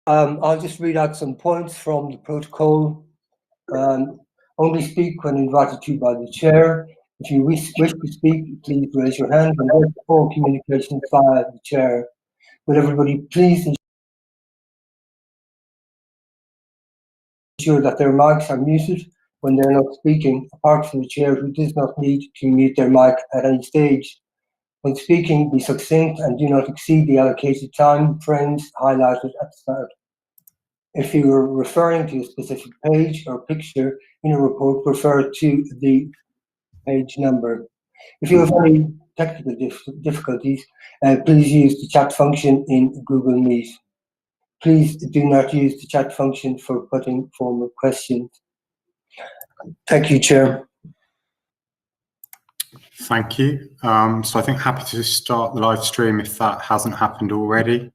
I'll just read out some points from the protocol. Only speak when invited to by the chair. If you wish to speak, please raise your hand and wait for communication via the chair. Will everybody please ensure that their mics are muted when they're not speaking, apart from the chair, who does not need to mute their mic at any stage. When speaking, be succinct and do not exceed the allocated time frames highlighted at the start. If you are referring to a specific page or picture in a report, refer to the page number. If you have any technical difficulties, please use the chat function in Google Meet. Please do not use the chat function for putting formal questions. Thank you, Chair. Thank you. So I think happy to start the live stream if that hasn't happened already.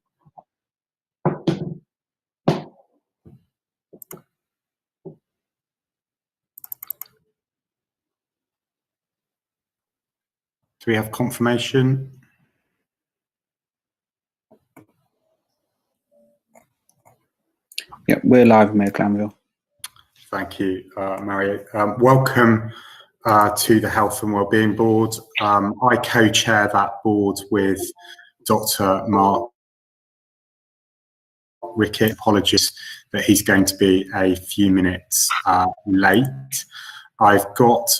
Do we have confirmation? Yeah, we're live, Mayor Glanville. Thank you, Mario. Welcome to the Health and Wellbeing Board. I co-chair that board with Dr. Mark Rickett. Apologies that he's going to be a few minutes late. I've got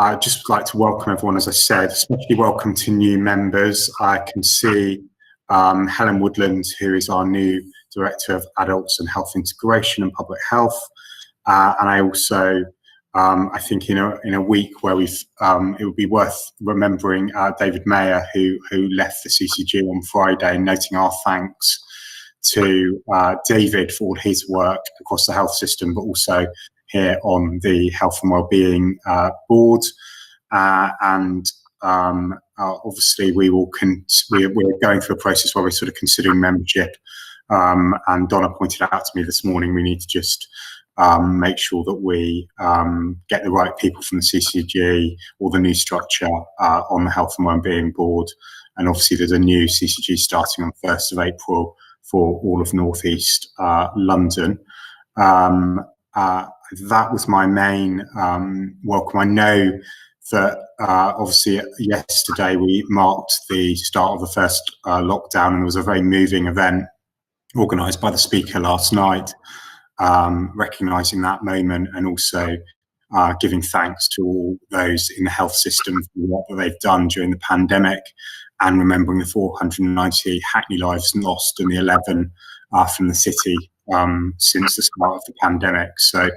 I'd just like to welcome everyone, as I said, especially welcome to new members. I can see Helen Woodland, who is our new Director of Adults and Health Integration and Public Health. And I also, I think in a week where it would be worth remembering David Mayer, who left the CCG on Friday, and noting our thanks to David for all his work across the health system, but also here on the Health and Wellbeing Board. Obviously we're going through a process where we're sort of considering membership. And Donna pointed out to me this morning, we need to just make sure that we get the right people from the CCG or the new structure on the Health and Wellbeing Board. And obviously there's a new CCG starting on 1st of April for all of North East London. That was my main welcome. I know that obviously yesterday we marked the start of the first lockdown, and there was a very moving event organised by the speaker last night, recognising that moment and also giving thanks to all those in the health system for what they've done during the pandemic, and remembering the 490 Hackney lives lost and the 11 from the city since the start of the pandemic. So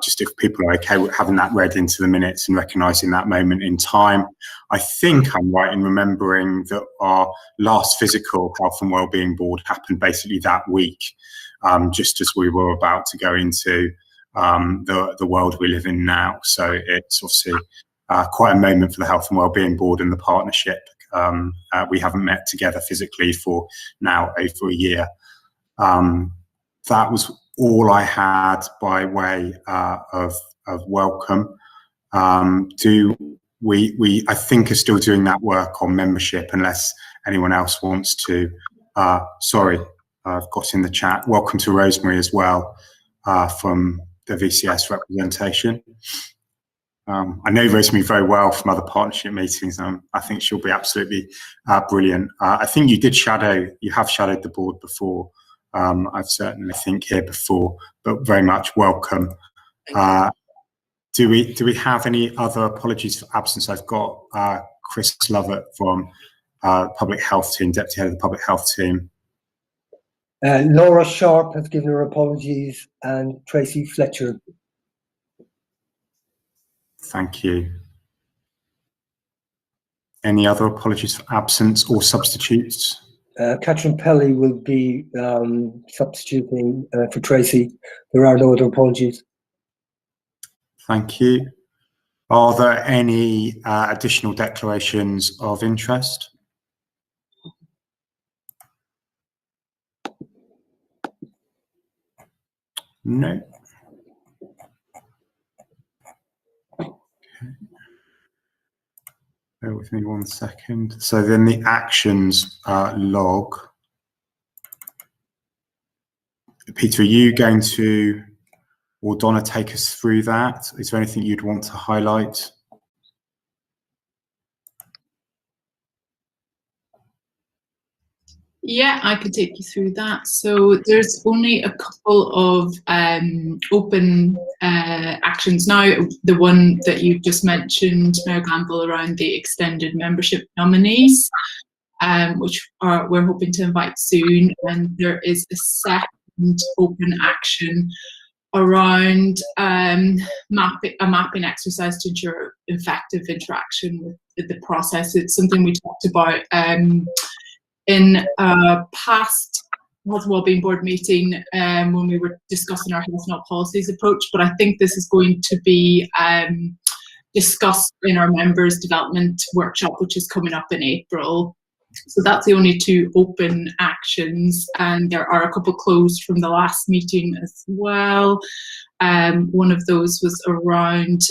just if people are okay with having that read into the minutes and recognising that moment in time. I think I'm right in remembering that our last physical Health and Wellbeing Board happened basically that week, just as we were about to go into the world we live in now. So it's obviously quite a moment for the Health and Wellbeing Board and the partnership. We haven't met together physically for now over a year. That was all I had by way of welcome. We I think are still doing that work on membership, unless anyone else wants to. Sorry, I've got in the chat. Welcome to Rosemary as well from the VCS representation. I know Rosemary very well from other partnership meetings. I think she'll be absolutely brilliant. I think you have shadowed the board before. I've certainly think here before, but very much welcome. Do we have any other apologies for absence? I've got Chris Lovett from Public Health Team, Deputy Head of the Public Health Team. Laura Sharp has given her apologies, and Tracy Fletcher. Thank you. Any other apologies for absence or substitutes? Catherine Pelly will be substituting for Tracy. There are no other apologies. Thank you. Are there any additional declarations of interest? No. Okay. Bear with me 1 second. So then the actions log. Peter, are you going to, or Donna, take us through that? Is there anything you'd want to highlight? Yeah, I could take you through that. So there's only a couple of open actions now. The one that you've just mentioned, Mayor Glanville, around the extended membership nominees, which we're hoping to invite soon. And there is a second open action around a mapping exercise to ensure effective interaction with the process. It's something we talked about in a past Health and Wellbeing Board meeting when we were discussing our health not policies approach, but I think this is going to be discussed in our members development workshop, which is coming up in April. So that's the only two open actions, and there are a couple closed from the last meeting as well. One of those was around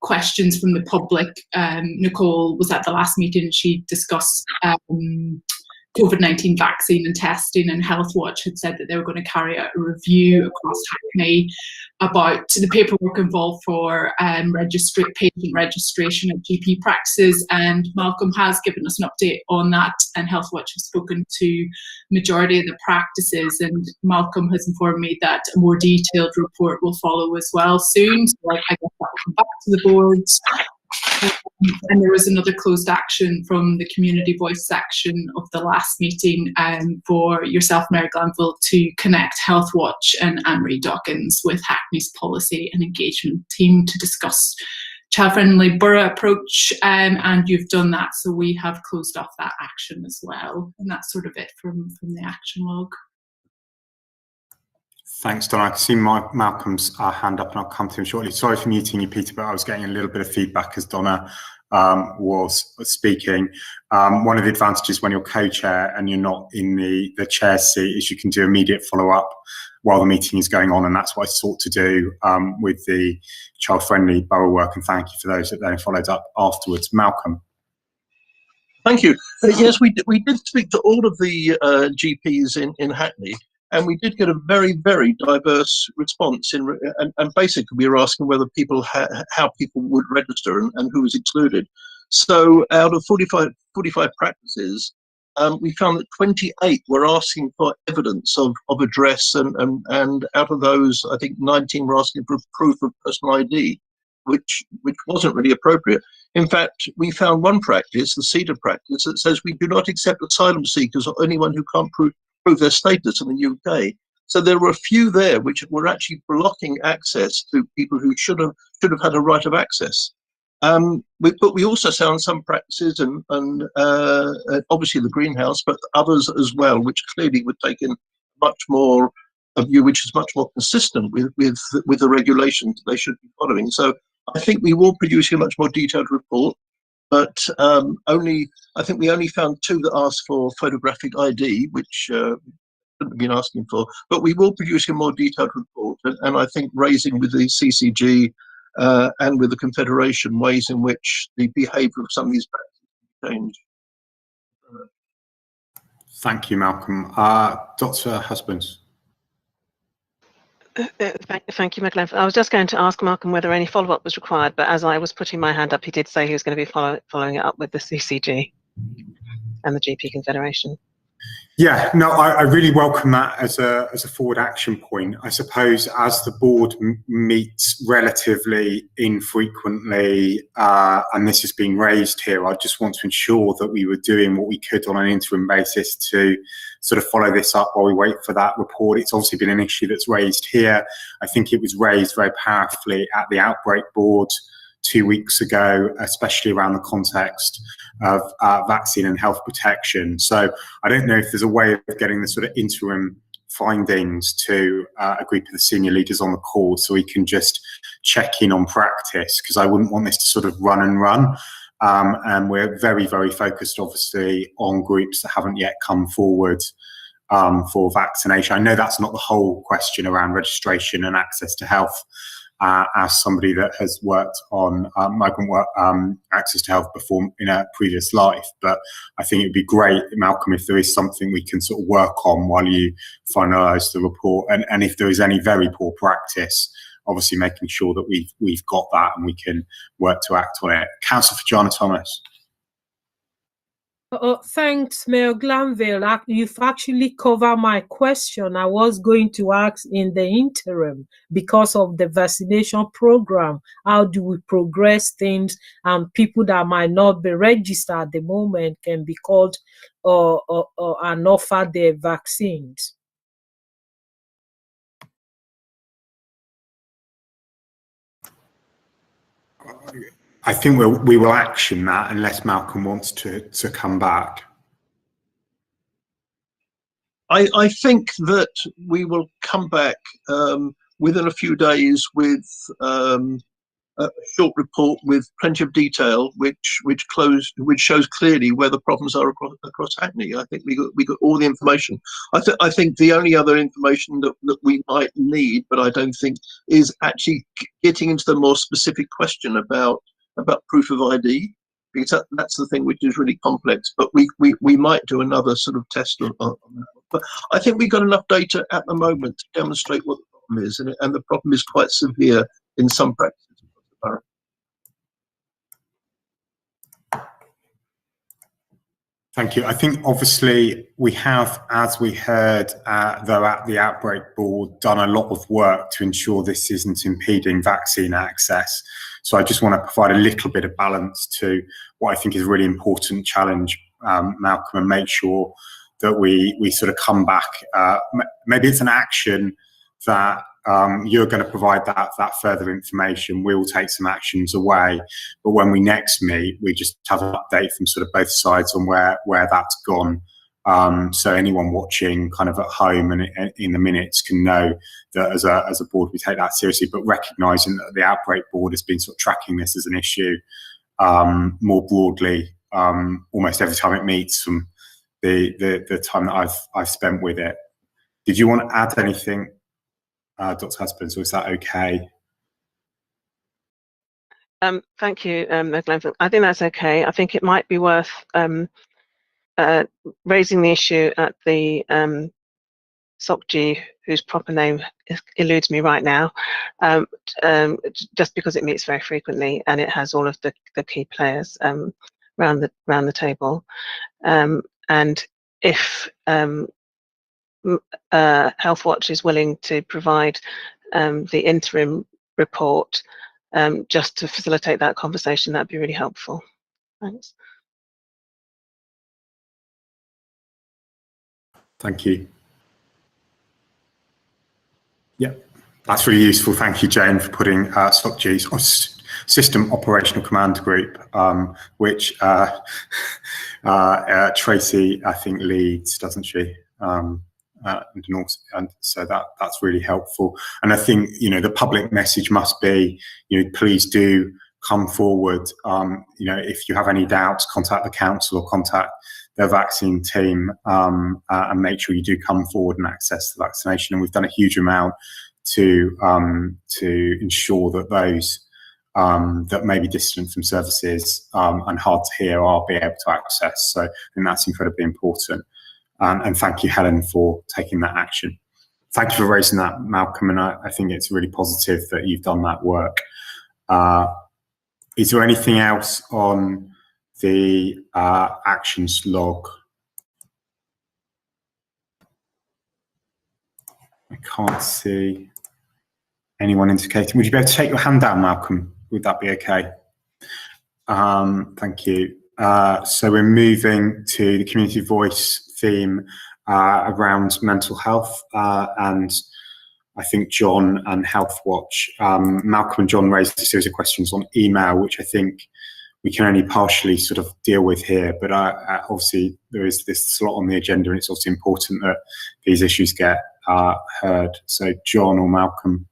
questions from the public. Nicole was at the last meeting and she discussed COVID-19 vaccine and testing, and Health Watch had said that they were going to carry out a review across Hackney about the paperwork involved for patient registration at GP practices, and Malcolm has given us an update on that, and Health Watch has spoken to majority of the practices, and Malcolm has informed me that a more detailed report will follow as well soon, so I guess that will come back to the boards. And there was another closed action from the community voice section of the last meeting for yourself, Mary Glanville, to connect Health Watch and Anne-Marie Dawkins with Hackney's policy and engagement team to discuss child-friendly borough approach, and you've done that, so we have closed off that action as well, and that's sort of it from the action log. Thanks, Donna. I can see Malcolm's hand up, and I'll come to him shortly. Sorry for muting you, Peter, but I was getting a little bit of feedback as Donna was speaking. One of the advantages when you're co-chair and you're not in the chair seat is you can do immediate follow-up while the meeting is going on, and that's what I sought to do with the child-friendly borough work, and thank you for those that then followed up afterwards. Malcolm. Thank you. Yes, we did speak to all of the GPs in Hackney, and we did get a very, very diverse response. And basically, we were asking whether people how people would register and who was excluded. So, out of 45 practices, we found that 28 were asking for evidence of address, and out of those, I think 19 were asking for proof of personal ID, which wasn't really appropriate. In fact, we found one practice, the Cedar practice, that says we do not accept asylum seekers or anyone who can't prove their status in the UK. So there were a few there which were actually blocking access to people who should have had a right of access. But we also found some practices and obviously the greenhouse, but others as well, which clearly would take in much more a view which is much more consistent with the regulations they should be following. So I think we will produce a much more detailed report. But I think we only found 2 that asked for photographic ID, which shouldn't have been asking for. But we will produce a more detailed report, and I think raising with the CCG and with the Confederation ways in which the behaviour of some of these practices change. Thank you, Malcolm. Dr. Husbands. Thank you, Magdalene. I was just going to ask Malcolm whether any follow-up was required, but as I was putting my hand up, he did say he was going to be following it up with the CCG and the GP Confederation. Yeah, no, I really welcome that as a forward action point. I suppose as the board meets relatively infrequently, and this is being raised here, I just want to ensure that we were doing what we could on an interim basis to sort of follow this up while we wait for that report. It's obviously been an issue that's raised here. I think it was raised very powerfully at the outbreak board 2 weeks ago, especially around the context of vaccine and health protection. So I don't know if there's a way of getting the sort of interim findings to a group of the senior leaders on the call so we can just check in on practice, because I wouldn't want this to sort of run and run. And we're very, very focused, obviously, on groups that haven't yet come forward for vaccination. I know that's not the whole question around registration and access to health. As somebody that has worked on migrant work, access to health before in a previous life, but I think it'd be great, Malcolm, if there is something we can sort of work on while you finalise the report, and if there is any very poor practice, obviously making sure that we've got that and we can work to act on it. Councillor Fajana Thomas. Thanks, Mayor Glanville. You've actually covered my question. I was going to ask in the interim, because of the vaccination program, how do we progress things, and people that might not be registered at the moment can be called and offered their vaccines? I think we will action that unless Malcolm wants to come back. I think that we will come back within a few days with a short report with plenty of detail, which shows clearly where the problems are across Hackney. I think we got all the information. I think the only other information that we might need, but I don't think, is actually getting into the more specific question about proof of ID, because that's the thing which is really complex. But we might do another sort of test on that. But I think we've got enough data at the moment to demonstrate what the problem is, and the problem is quite severe in some practices. Thank you. I think obviously we have, as we heard, though at the Outbreak Board, done a lot of work to ensure this isn't impeding vaccine access. So I just want to provide a little bit of balance to what I think is a really important challenge, Malcolm, and make sure that we sort of come back. Maybe it's an action that you're going to provide that further information. We will take some actions away, but when we next meet, we just have an update from sort of both sides on where that's gone. So anyone watching kind of at home and in the minutes can know that as a board we take that seriously, but recognising that the Outbreak Board has been sort of tracking this as an issue more broadly almost every time it meets from the time that I've spent with it. Did you want to add anything, Dr. Husbands, or is that okay? Thank you, Glenn. I think that's okay. I think it might be worth raising the issue at the SOCG, whose proper name eludes me right now, just because it meets very frequently and it has all of the key players round the table. And if Healthwatch is willing to provide the interim report just to facilitate that conversation, that'd be really helpful. Thanks. Thank you. Yeah, that's really useful. Thank you, Jane, for putting SOCG's System Operational Command Group, which Tracy, I think, leads, doesn't she? And so that's really helpful. And I think, you know, the public message must be, you know, please do come forward. You know, if you have any doubts, contact the council or contact their vaccine team, and make sure you do come forward and access the vaccination. And we've done a huge amount to ensure that those that may be distant from services and hard to hear are being able to access. So I think that's incredibly important. And thank you, Helen, for taking that action. Thank you for raising that, Malcolm, and I think it's really positive that you've done that work. Is there anything else on the actions log? I can't see anyone indicating. Would you be able to take your hand down, Malcolm? Would that be okay? Thank you. So we're moving to the community voice theme around mental health, and I think John and Healthwatch, Malcolm and John raised a series of questions on email, which I think we can only partially sort of deal with here, but obviously there is this slot on the agenda, and it's also important that these issues get heard. So John or Malcolm?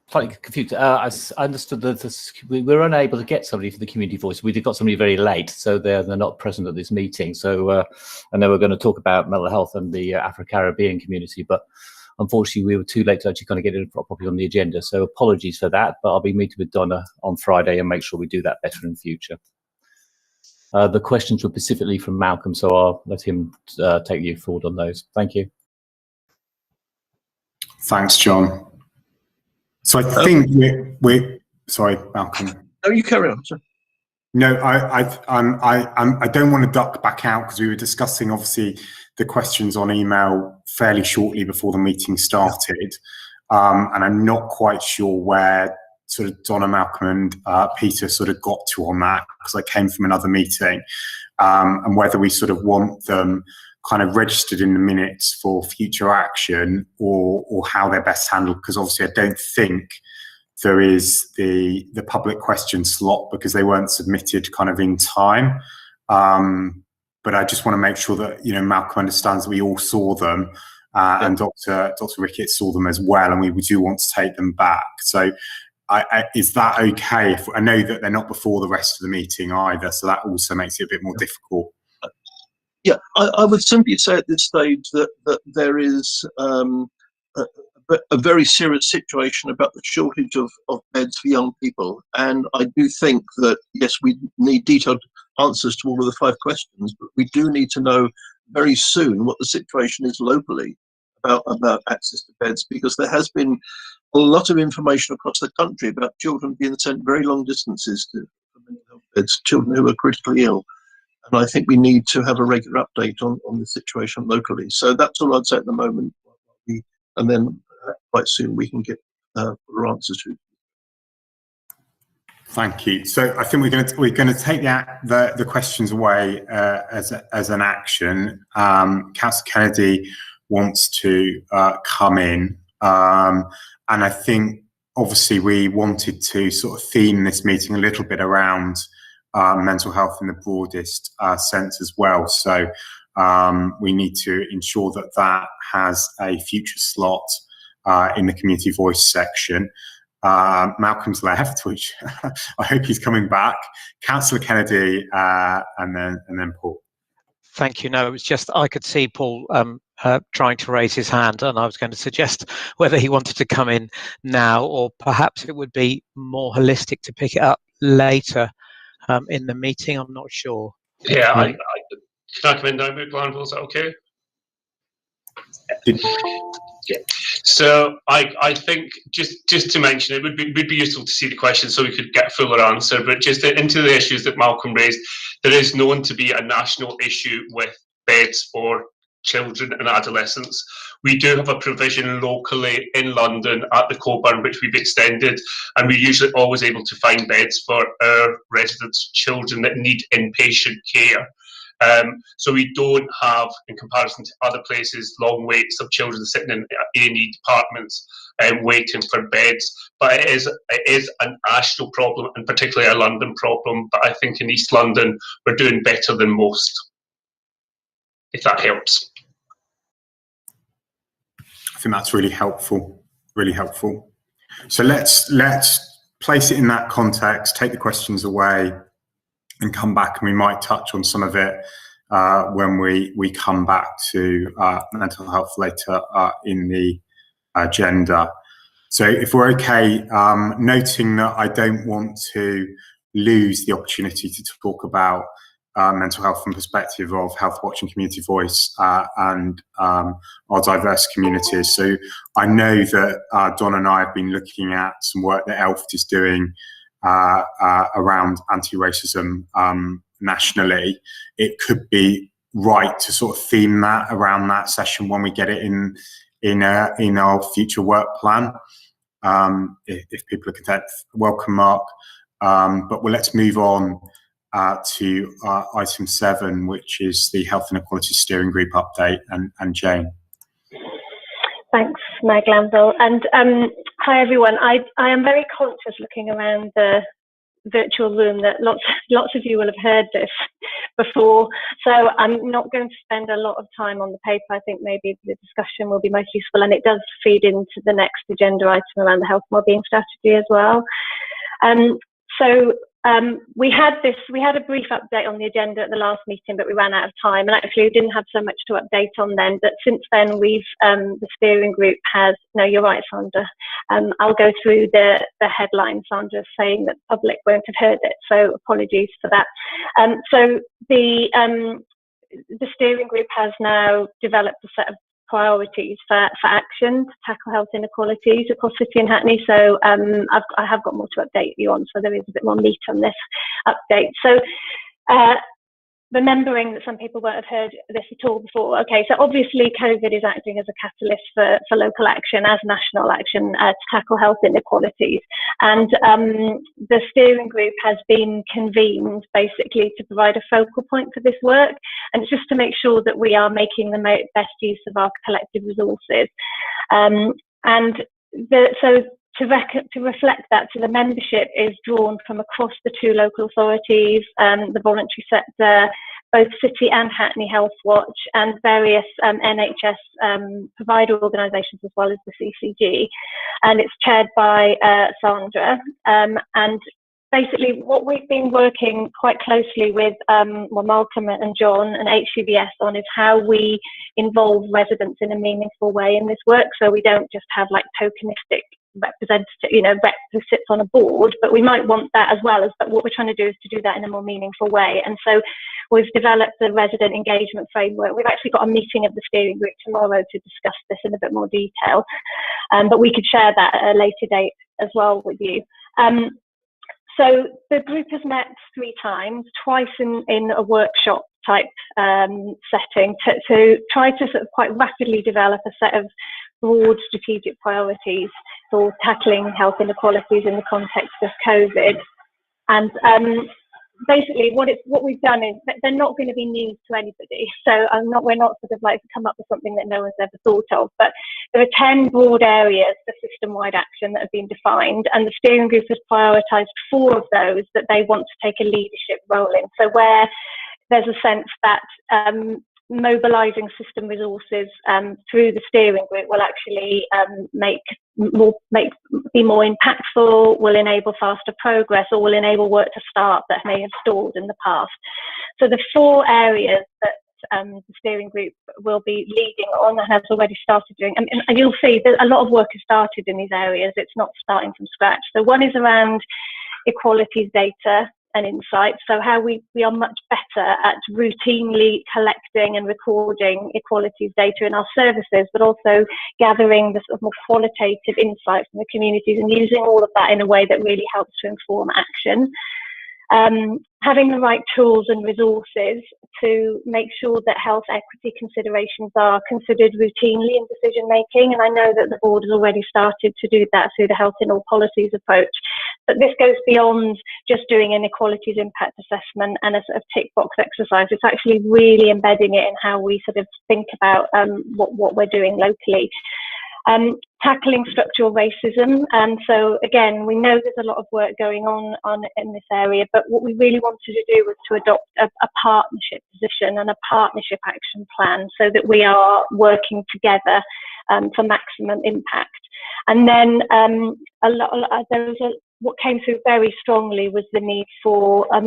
slightly confused. I understood that we were unable to get somebody for the community voice. We got somebody very late, so they're not present at this meeting. So I know we're going to talk about mental health and the Afro-Caribbean community, but unfortunately we were too late to actually kind of get it properly on the agenda. So apologies for that, but I'll be meeting with Donna on Friday and make sure we do that better in the future. The questions were specifically from Malcolm, so I'll let him take you forward on those. Thank you. Thanks, John. So I think we're sorry, Malcolm. No, you carry on, sir. No, I don't want to duck back out because we were discussing obviously the questions on email fairly shortly before the meeting started, and I'm not quite sure where sort of Donna, Malcolm, and Peter sort of got to on that because I came from another meeting, and whether we sort of want them kind of registered in the minutes for future action or how they're best handled, because obviously I don't think there is the public question slot because they weren't submitted kind of in time. But I just want to make sure that, you know, Malcolm understands that we all saw them and Dr. Ricketts saw them as well, and we do want to take them back. So is that okay? If, I know that they're not before the rest of the meeting either, so that also makes it a bit more difficult. Yeah, I would simply say at this stage that there is a very serious situation about the shortage of beds for young people. And I do think that, yes, we need detailed answers to all of the 5 questions, but we do need to know very soon what the situation is locally about access to beds, because there has been a lot of information across the country about children being sent very long distances to mental health beds, children who are critically ill. And I think we need to have a regular update on the situation locally. So that's all I'd say at the moment. And then quite soon we can get fuller answers to. Thank you. So I think we're going to take the questions away as an action. Councillor Kennedy wants to come in, and I think obviously we wanted to sort of theme this meeting a little bit around mental health in the broadest sense as well. So we need to ensure that that has a future slot in the community voice section. Malcolm's left, which I hope he's coming back. Councillor Kennedy, and then Paul. Thank you. No, it was just I could see Paul trying to raise his hand, and I was going to suggest whether he wanted to come in now, or perhaps it would be more holistic to pick it up later in the meeting. I'm not sure. Yeah, can I come in now, Glanville? Is that okay? Yeah. So I think just to mention, it would be useful to see the question so we could get a fuller answer. But just into the issues that Malcolm raised, there is known to be a national issue with beds for children and adolescents. We do have a provision locally in London at the Coburn, which we've extended, and we're usually always able to find beds for our residents' children that need inpatient care. So we don't have, in comparison to other places, long waits of children sitting in A&E departments waiting for beds. But it is a national problem, and particularly a London problem. But I think in East London, we're doing better than most, if that helps. I think that's really helpful, really helpful. So let's place it in that context, take the questions away, and come back, and we might touch on some of it when we come back to mental health later in the agenda. So if we're okay, noting that I don't want to lose the opportunity to talk about mental health from perspective of Health Watch and Community Voice and our diverse communities. So I know that Don and I have been looking at some work that ELFT is doing around anti-racism nationally. It could be right to sort of theme that around that session when we get it in our future work plan. If people are content, welcome, Mark. But let's move on to item 7, which is the Health Inequality Steering Group update, and Jane. Thanks, Meg Glanville. And hi, everyone. I am very conscious looking around the virtual room that lots of you will have heard this before. So I'm not going to spend a lot of time on the paper. I think maybe the discussion will be most useful, and it does feed into the next agenda item around the health and wellbeing strategy as well. We had a brief update on the agenda at the last meeting, but we ran out of time, and actually we didn't have so much to update on then. But since then, the steering group has. No, you're right, Sandra. I'll go through the headline. Sandra saying that the public won't have heard it, so apologies for that. So the steering group has now developed a set of priorities for action to tackle health inequalities across City and Hackney. So I have got more to update you on, so there is a bit more meat on this update. So remembering that some people won't have heard this at all before. Okay, so obviously COVID is acting as a catalyst for local action, as national action to tackle health inequalities. And the steering group has been convened basically to provide a focal point for this work, and it's just to make sure that we are making the best use of our collective resources. To reflect that, so the membership is drawn from across the two local authorities, the voluntary sector, both City and Hackney Health Watch, and various NHS provider organisations as well as the CCG. And it's chaired by Sandra. And basically what we've been working quite closely with Malcolm and John and HCBS on is how we involve residents in a meaningful way in this work, so we don't just have like tokenistic representative, rep who sits on a board, but we might want that as well. But what we're trying to do is to do that in a more meaningful way. And so we've developed the resident engagement framework. We've actually got a meeting of the steering group tomorrow to discuss this in a bit more detail, but we could share that at a later date as well with you. So the group has met 3 times, twice in a workshop type setting to try to sort of quite rapidly develop a set of broad strategic priorities for tackling health inequalities in the context of COVID. And basically what we've done is that they're not going to be news to anybody. So we're not sort of like come up with something that no one's ever thought of, but there are 10 broad areas for system-wide action that have been defined, and the steering group has prioritised 4 of those that they want to take a leadership role in. So where there's a sense that mobilising system resources through the steering group will actually be more impactful, will enable faster progress, or will enable work to start that may have stalled in the past. So the 4 areas that the steering group will be leading on and has already started doing, and you'll see that a lot of work has started in these areas. It's not starting from scratch. So one is around equalities data and insights, so how we are much better at routinely collecting and recording equalities data in our services, but also gathering the sort of more qualitative insights from the communities and using all of that in a way that really helps to inform action. Having the right tools and resources to make sure that health equity considerations are considered routinely in decision making, and I know that the board has already started to do that through the Health in All Policies approach. But this goes beyond just doing inequalities impact assessment and a sort of tick box exercise. It's actually really embedding it in how we sort of think about what we're doing locally. Tackling structural racism. So again, we know there's a lot of work going on in this area, but what we really wanted to do was to adopt a partnership position and a partnership action plan so that we are working together for maximum impact. And then what came through very strongly was the need for a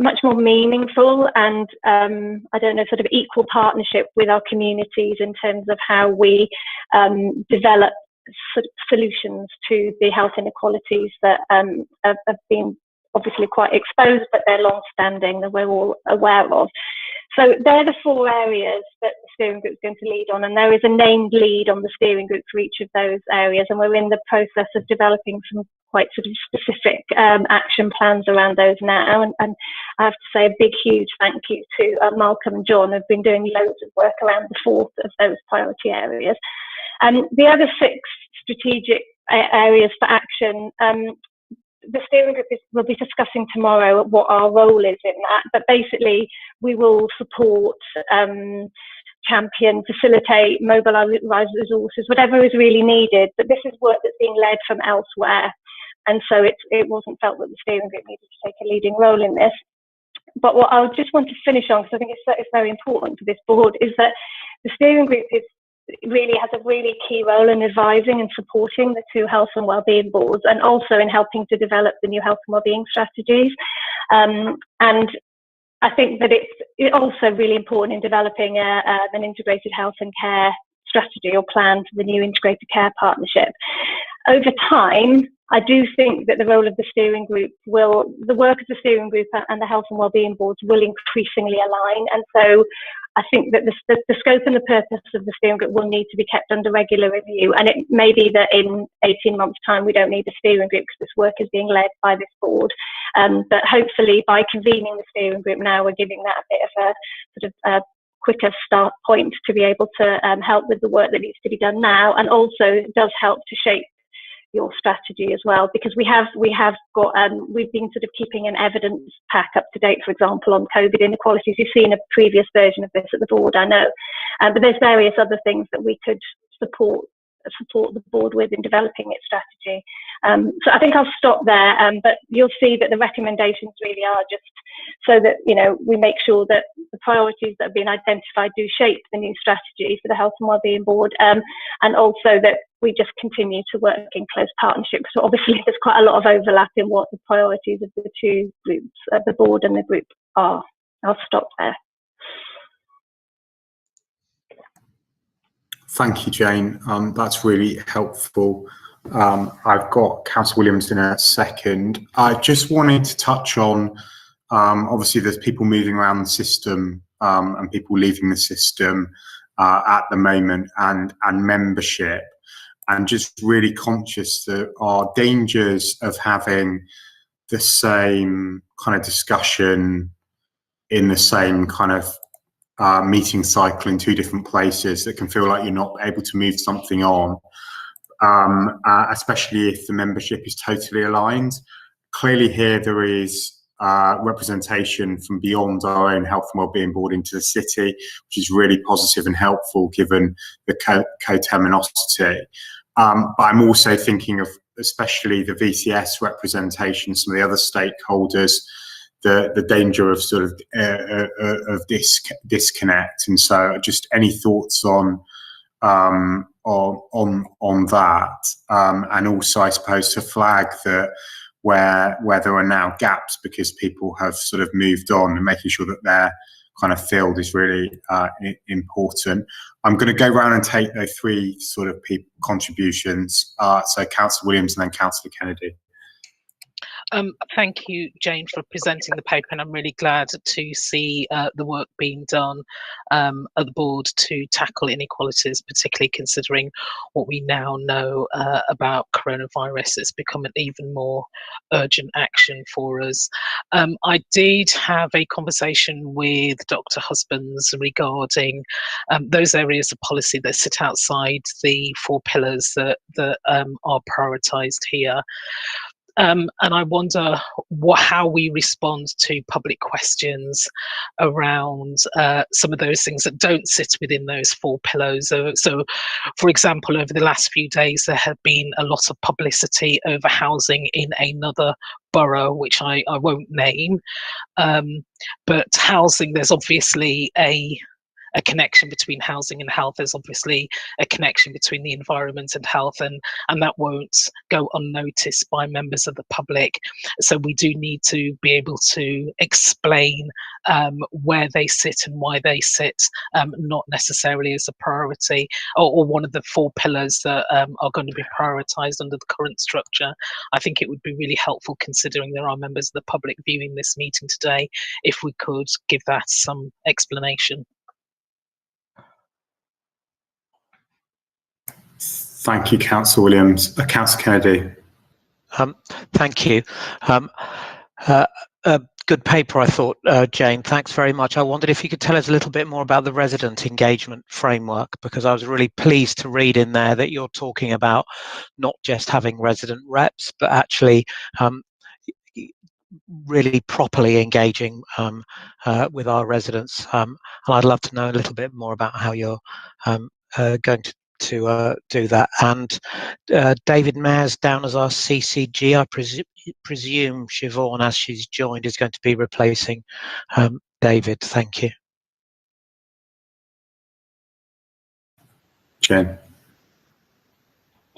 much more meaningful and sort of equal partnership with our communities in terms of how we develop solutions to the health inequalities that have been obviously quite exposed, but they're long-standing, that we're all aware of. So they're the 4 areas that the steering group is going to lead on, and there is a named lead on the steering group for each of those areas, and we're in the process of developing some quite sort of specific action plans around those now. And I have to say a big, huge thank you to Malcolm and John, who've been doing loads of work around the 4th of those priority areas. The other 6 strategic areas for action, the steering group will be discussing tomorrow what our role is in that, but basically we will support, champion, facilitate, mobilise resources, whatever is really needed. But this is work that's being led from elsewhere, and so it wasn't felt that the steering group needed to take a leading role in this. But what I just want to finish on, because I think it's very important for this board, is that the steering group really has a really key role in advising and supporting the two health and wellbeing boards, and also in helping to develop the new health and wellbeing strategies. And I think that it's also really important in developing an integrated health and care strategy or plan for the new integrated care partnership. Over time, I do think that the role of the steering group the work of the steering group and the health and wellbeing boards will increasingly align. And so I think that the scope and the purpose of the steering group will need to be kept under regular review. And it may be that in 18 months' time, we don't need a steering group because this work is being led by this board. But hopefully by convening the steering group now, we're giving that a bit of a sort of quicker start point to be able to help with the work that needs to be done now, and also it does help to shape your strategy as well, because we've been sort of keeping an evidence pack up to date, for example, on COVID inequalities. You've seen a previous version of this at the board, I know, but there's various other things that we could support the board with in developing its strategy. So I think I'll stop there, but you'll see that the recommendations really are just so that, you know, we make sure that the priorities that have been identified do shape the new strategy for the Health and Wellbeing Board, and also that we just continue to work in close partnership. So obviously there's quite a lot of overlap in what the priorities of the two groups, the board and the group, are. I'll stop there. Thank you, Jane. That's really helpful. I've got Councillor Williams in a second. I just wanted to touch on, obviously there's people moving around the system and people leaving the system at the moment, and membership, and just really conscious that our dangers of having the same kind of discussion in the same kind of meeting cycle in two different places, that can feel like you're not able to move something on, especially if the membership is totally aligned. Clearly here there is representation from beyond our own Health and Wellbeing Board into the city, which is really positive and helpful given the coterminosity. But I'm also thinking of especially the VCS representation, some of the other stakeholders, the danger of sort of disconnect. And so just any thoughts on that, and also I suppose to flag that where there are now gaps because people have sort of moved on, and making sure that they're kind of filled is really important. I'm going to go around and take those three sort of contributions. So Councillor Williams and then Councillor Kennedy. Thank you, Jane, for presenting the paper, and I'm really glad to see the work being done at the board to tackle inequalities, particularly considering what we now know about coronavirus. It's become an even more urgent action for us. I did have a conversation with Dr. Husbands regarding those areas of policy that sit outside the 4 pillars that are prioritised here. And I wonder how we respond to public questions around some of those things that don't sit within those 4 pillars. So, for example, over the last few days, there have been a lot of publicity over housing in another borough, which I won't name. But housing, there's obviously a connection between housing and health. There's obviously a connection between the environment and health, and that won't go unnoticed by members of the public. So we do need to be able to explain where they sit and why they sit, not necessarily as a priority or one of the 4 pillars that are going to be prioritised under the current structure. I think it would be really helpful, considering there are members of the public viewing this meeting today, if we could give that some explanation. Thank you, Councillor Williams. Councillor Kennedy. Thank you. Good paper, I thought, Jane. Thanks very much. I wondered if you could tell us a little bit more about the resident engagement framework, because I was really pleased to read in there that you're talking about not just having resident reps, but actually really properly engaging with our residents. And I'd love to know a little bit more about how you're going to to do that. And David Mayer's down as our CCG. I presume Siobhan, as she's joined, is going to be replacing David. Thank you. Jen.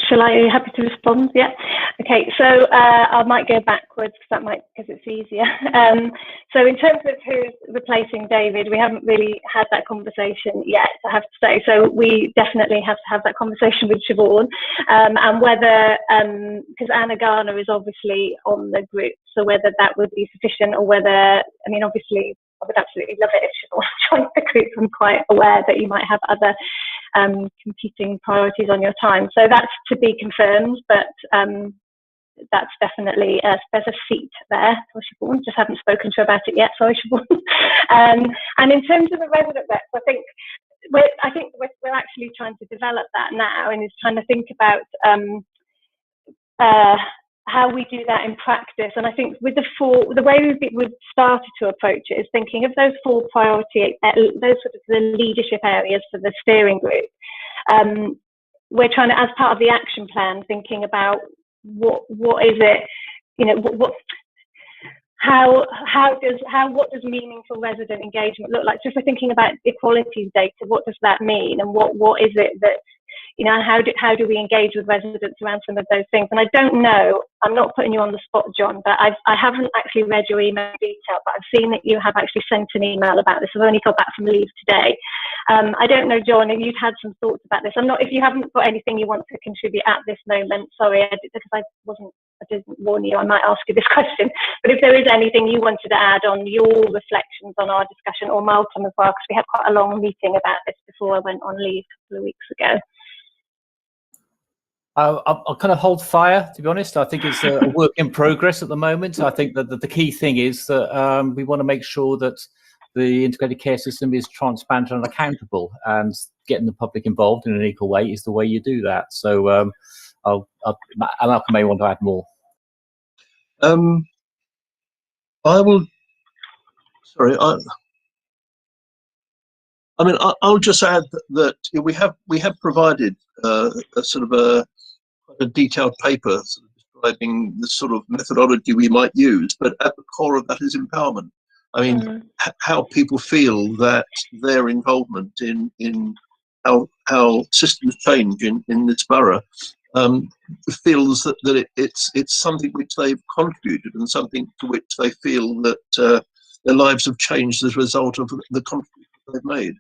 Shall I? Are you happy to respond? Yeah. Okay. So I might go backwards because it's easier. So in terms of who's replacing David, we haven't really had that conversation yet, I have to say. So we definitely have to have that conversation with Siobhan, and whether because Anna Garner is obviously on the group, so whether that would be sufficient, or whether, I mean, obviously I would absolutely love it if Siobhan joined the group. I'm quite aware that you might have other competing priorities on your time, so that's to be confirmed, but that's definitely there's a seat there for Siobhan. Just haven't spoken to her about it yet. Sorry, Siobhan. And in terms of the resident reps, I think we're actually trying to develop that now, and is trying to think about how we do that in practice. And I think with the way we've started to approach it is thinking of those 4 priority, those sort of the leadership areas for the steering group. We're trying to, as part of the action plan, thinking about what is it, what does meaningful resident engagement look like? So if we're thinking about equalities data, what does that mean, and what is it that, how do we engage with residents around some of those things? And I don't know, I'm not putting you on the spot, John, but I haven't actually read your email in detail, but I've seen that you have actually sent an email about this. I've only got back from leave today. I don't know, John, if you've had some thoughts about this. If you haven't got anything you want to contribute at this moment, sorry, because I didn't warn you, I might ask you this question. But if there is anything you wanted to add on your reflections on our discussion, or Malcolm as well, because we had quite a long meeting about this before I went on leave a couple of weeks ago. I'll kind of hold fire, to be honest. I think it's a work in progress at the moment. I think that the key thing is that we want to make sure that the integrated care system is transparent and accountable, and getting the public involved in an equal way is the way you do that. So Malcolm may want to add more. I will. Sorry, I mean, I'll just add that we have provided a sort of a detailed paper sort of describing the sort of methodology we might use, but at the core of that is empowerment. I mean, how people feel that their involvement in how systems change in this borough feels that it's something which they've contributed, and something to which they feel that their lives have changed as a result of the contribution they've made.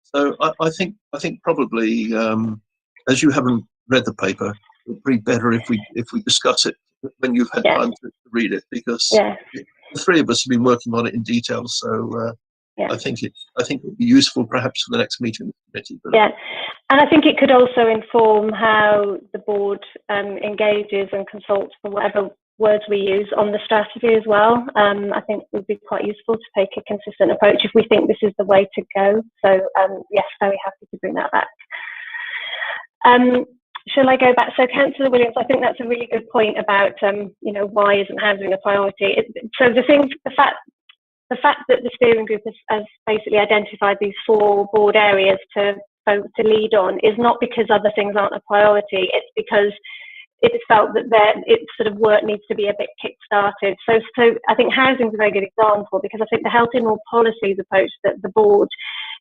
So I think probably, as you haven't read the paper, it would be better if we discuss it when you've had time to read it, because the 3 of us have been working on it in detail. So I think it would be useful perhaps for the next meeting of the committee. Yeah, and I think it could also inform how the board engages and consults, for whatever words we use, on the strategy as well. I think it would be quite useful to take a consistent approach if we think this is the way to go. So yes, very happy to bring that back. Shall I go back? So Councillor Williams, I think that's a really good point about why isn't housing a priority? So the fact that the steering group has basically identified these 4 board areas to lead on is not because other things aren't a priority. It's because it's felt that its sort of work needs to be a bit kick-started. So I think housing is a very good example, because I think the health in all policies approach that the board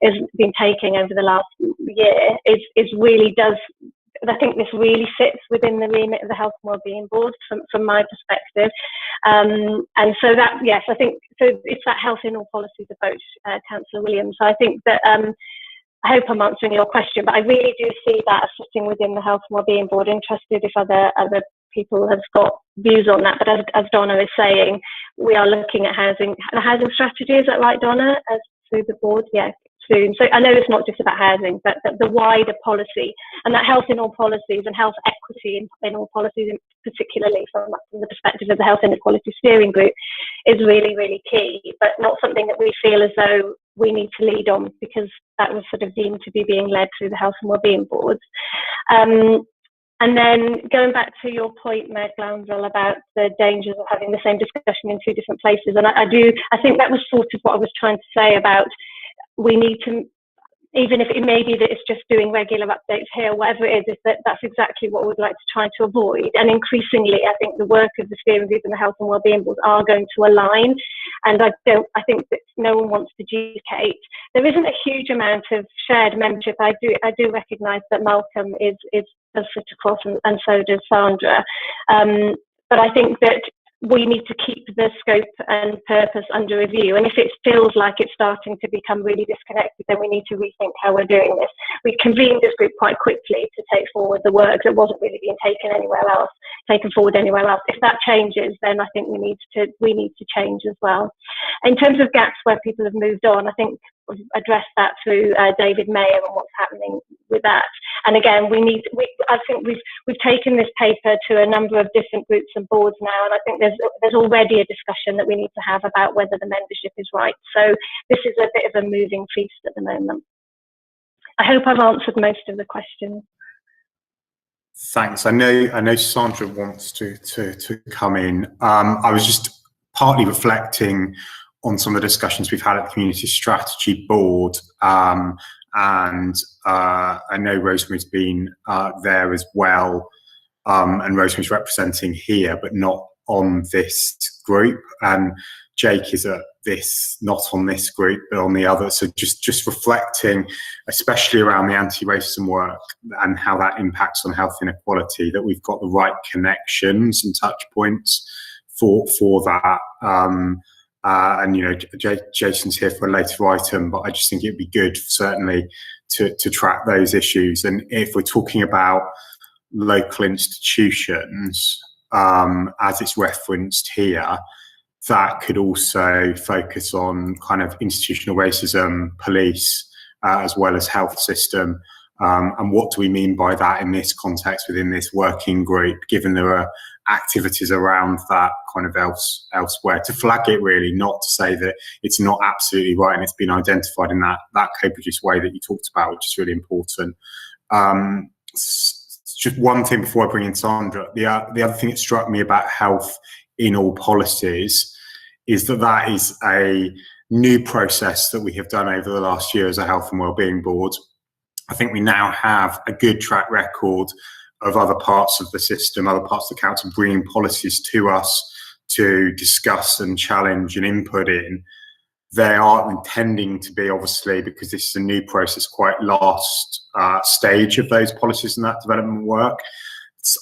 has been taking over the last year is really does. I think this really sits within the remit of the Health and Wellbeing Board from my perspective. And so that, yes, I think, so it's that health in all policies approach, Councillor Williams. So I think that, I hope I'm answering your question, but I really do see that as sitting within the Health and Wellbeing Board. Interested if other people have got views on that. But as Donna is saying, we are looking at the housing strategy. Is that right, Donna? As through the board, yeah. Soon. So I know it's not just about housing, but the wider policy, and that health in all policies and health equity in all policies, particularly from the perspective of the Health Inequality Steering Group, is really, really key, but not something that we feel as though we need to lead on, because that was sort of deemed to be being led through the Health and Wellbeing Boards. And then going back to your point, Meg Glanville, about the dangers of having the same discussion in 2 different places, and I think that was sort of what I was trying to say about, we need to, even if it may be that it's just doing regular updates here, whatever it is that's exactly what we'd like to try to avoid. And increasingly, I think the work of the steering group and the health and wellbeing board are going to align. And I think that no one wants to duplicate. There isn't a huge amount of shared membership. I do recognise that Malcolm does sit across, and so does Sandra. But I think that we need to keep the scope and purpose under review. And if it feels like it's starting to become really disconnected, then we need to rethink how we're doing this. We convened this group quite quickly to take forward the work that wasn't really being taken forward anywhere else. If that changes, then I think we need to change as well. In terms of gaps where people have moved on, I think we've addressed that through David Mayer and what's happening with that. And again, I think we've taken this paper to a number of different groups and boards now, and I think there's already a discussion that we need to have about whether the membership is right. So this is a bit of a moving feast at the moment. I hope I've answered most of the questions. Thanks. I know Sandra wants to come in. I was just partly reflecting on some of the discussions we've had at the Community Strategy Board, and I know Rosemary's been there as well, and Rosemary's representing here, but not on this group. And Jake is not on this group, but on the other. So just reflecting, especially around the anti-racism work and how that impacts on health inequality, that we've got the right connections and touch points for that. And Jason's here for a later item, but I just think it'd be good certainly to track those issues. And if we're talking about local institutions, as it's referenced here, that could also focus on kind of institutional racism, police, as well as health system. And what do we mean by that in this context within this working group, given there are activities around that kind of elsewhere, to flag it really, not to say that it's not absolutely right and it's been identified in that co-produced way that you talked about, which is really important. Just one thing before I bring in Sandra, the other thing that struck me about health in all policies is that is a new process that we have done over the last year as a health and wellbeing board. I think we now have a good track record of other parts of the system, other parts of the council bringing policies to us to discuss and challenge and input in. They are intending to be, obviously, because this is a new process, quite last stage of those policies and that development work.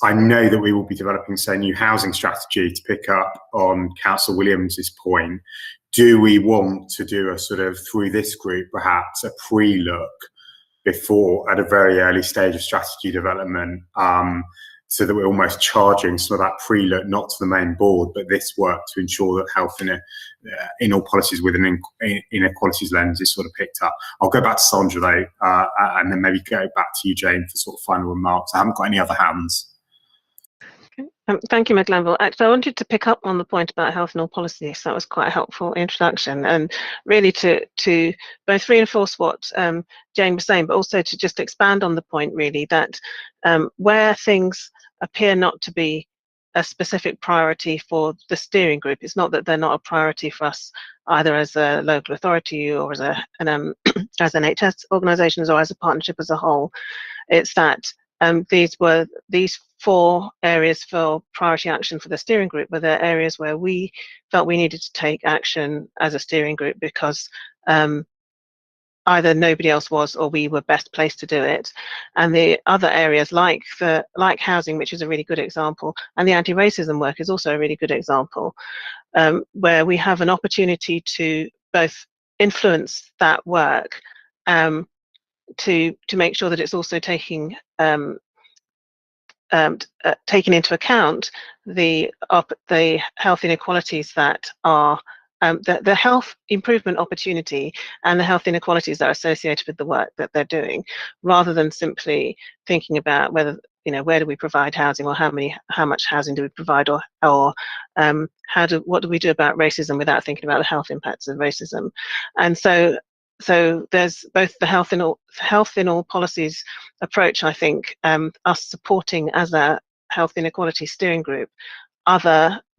I know that we will be developing, say, a new housing strategy, to pick up on Councillor Williams's point. Do we want to do a sort of, through this group, perhaps a pre-look before, at a very early stage of strategy development, so that we're almost charging some of that pre-look, not to the main board, but this work to ensure that health in all policies with an inequalities lens is sort of picked up. I'll go back to Sandra though, and then maybe go back to you, Jane, for sort of final remarks. I haven't got any other hands. Thank you, Meg Glanville. Actually, I wanted to pick up on the point about health and all policies. That was quite a helpful introduction, and really to both reinforce what Jane was saying, but also to just expand on the point, really, that where things appear not to be a specific priority for the steering group, it's not that they're not a priority for us either as a local authority or as an NHS organisations or as a partnership as a whole. It's that these 4 areas for priority action for the steering group were the areas where we felt we needed to take action as a steering group because either nobody else was or we were best placed to do it. And the other areas like housing, which is a really good example, and the anti-racism work is also a really good example, where we have an opportunity to both influence that work, to make sure that it's also taking into account the health inequalities that are the health improvement opportunity and the health inequalities that are associated with the work that they're doing, rather than simply thinking about whether, where do we provide housing, or how much housing do we provide, or what do we do about racism without thinking about the health impacts of racism. And so there's both the health in all policies approach, I think, us supporting as a health inequality steering group,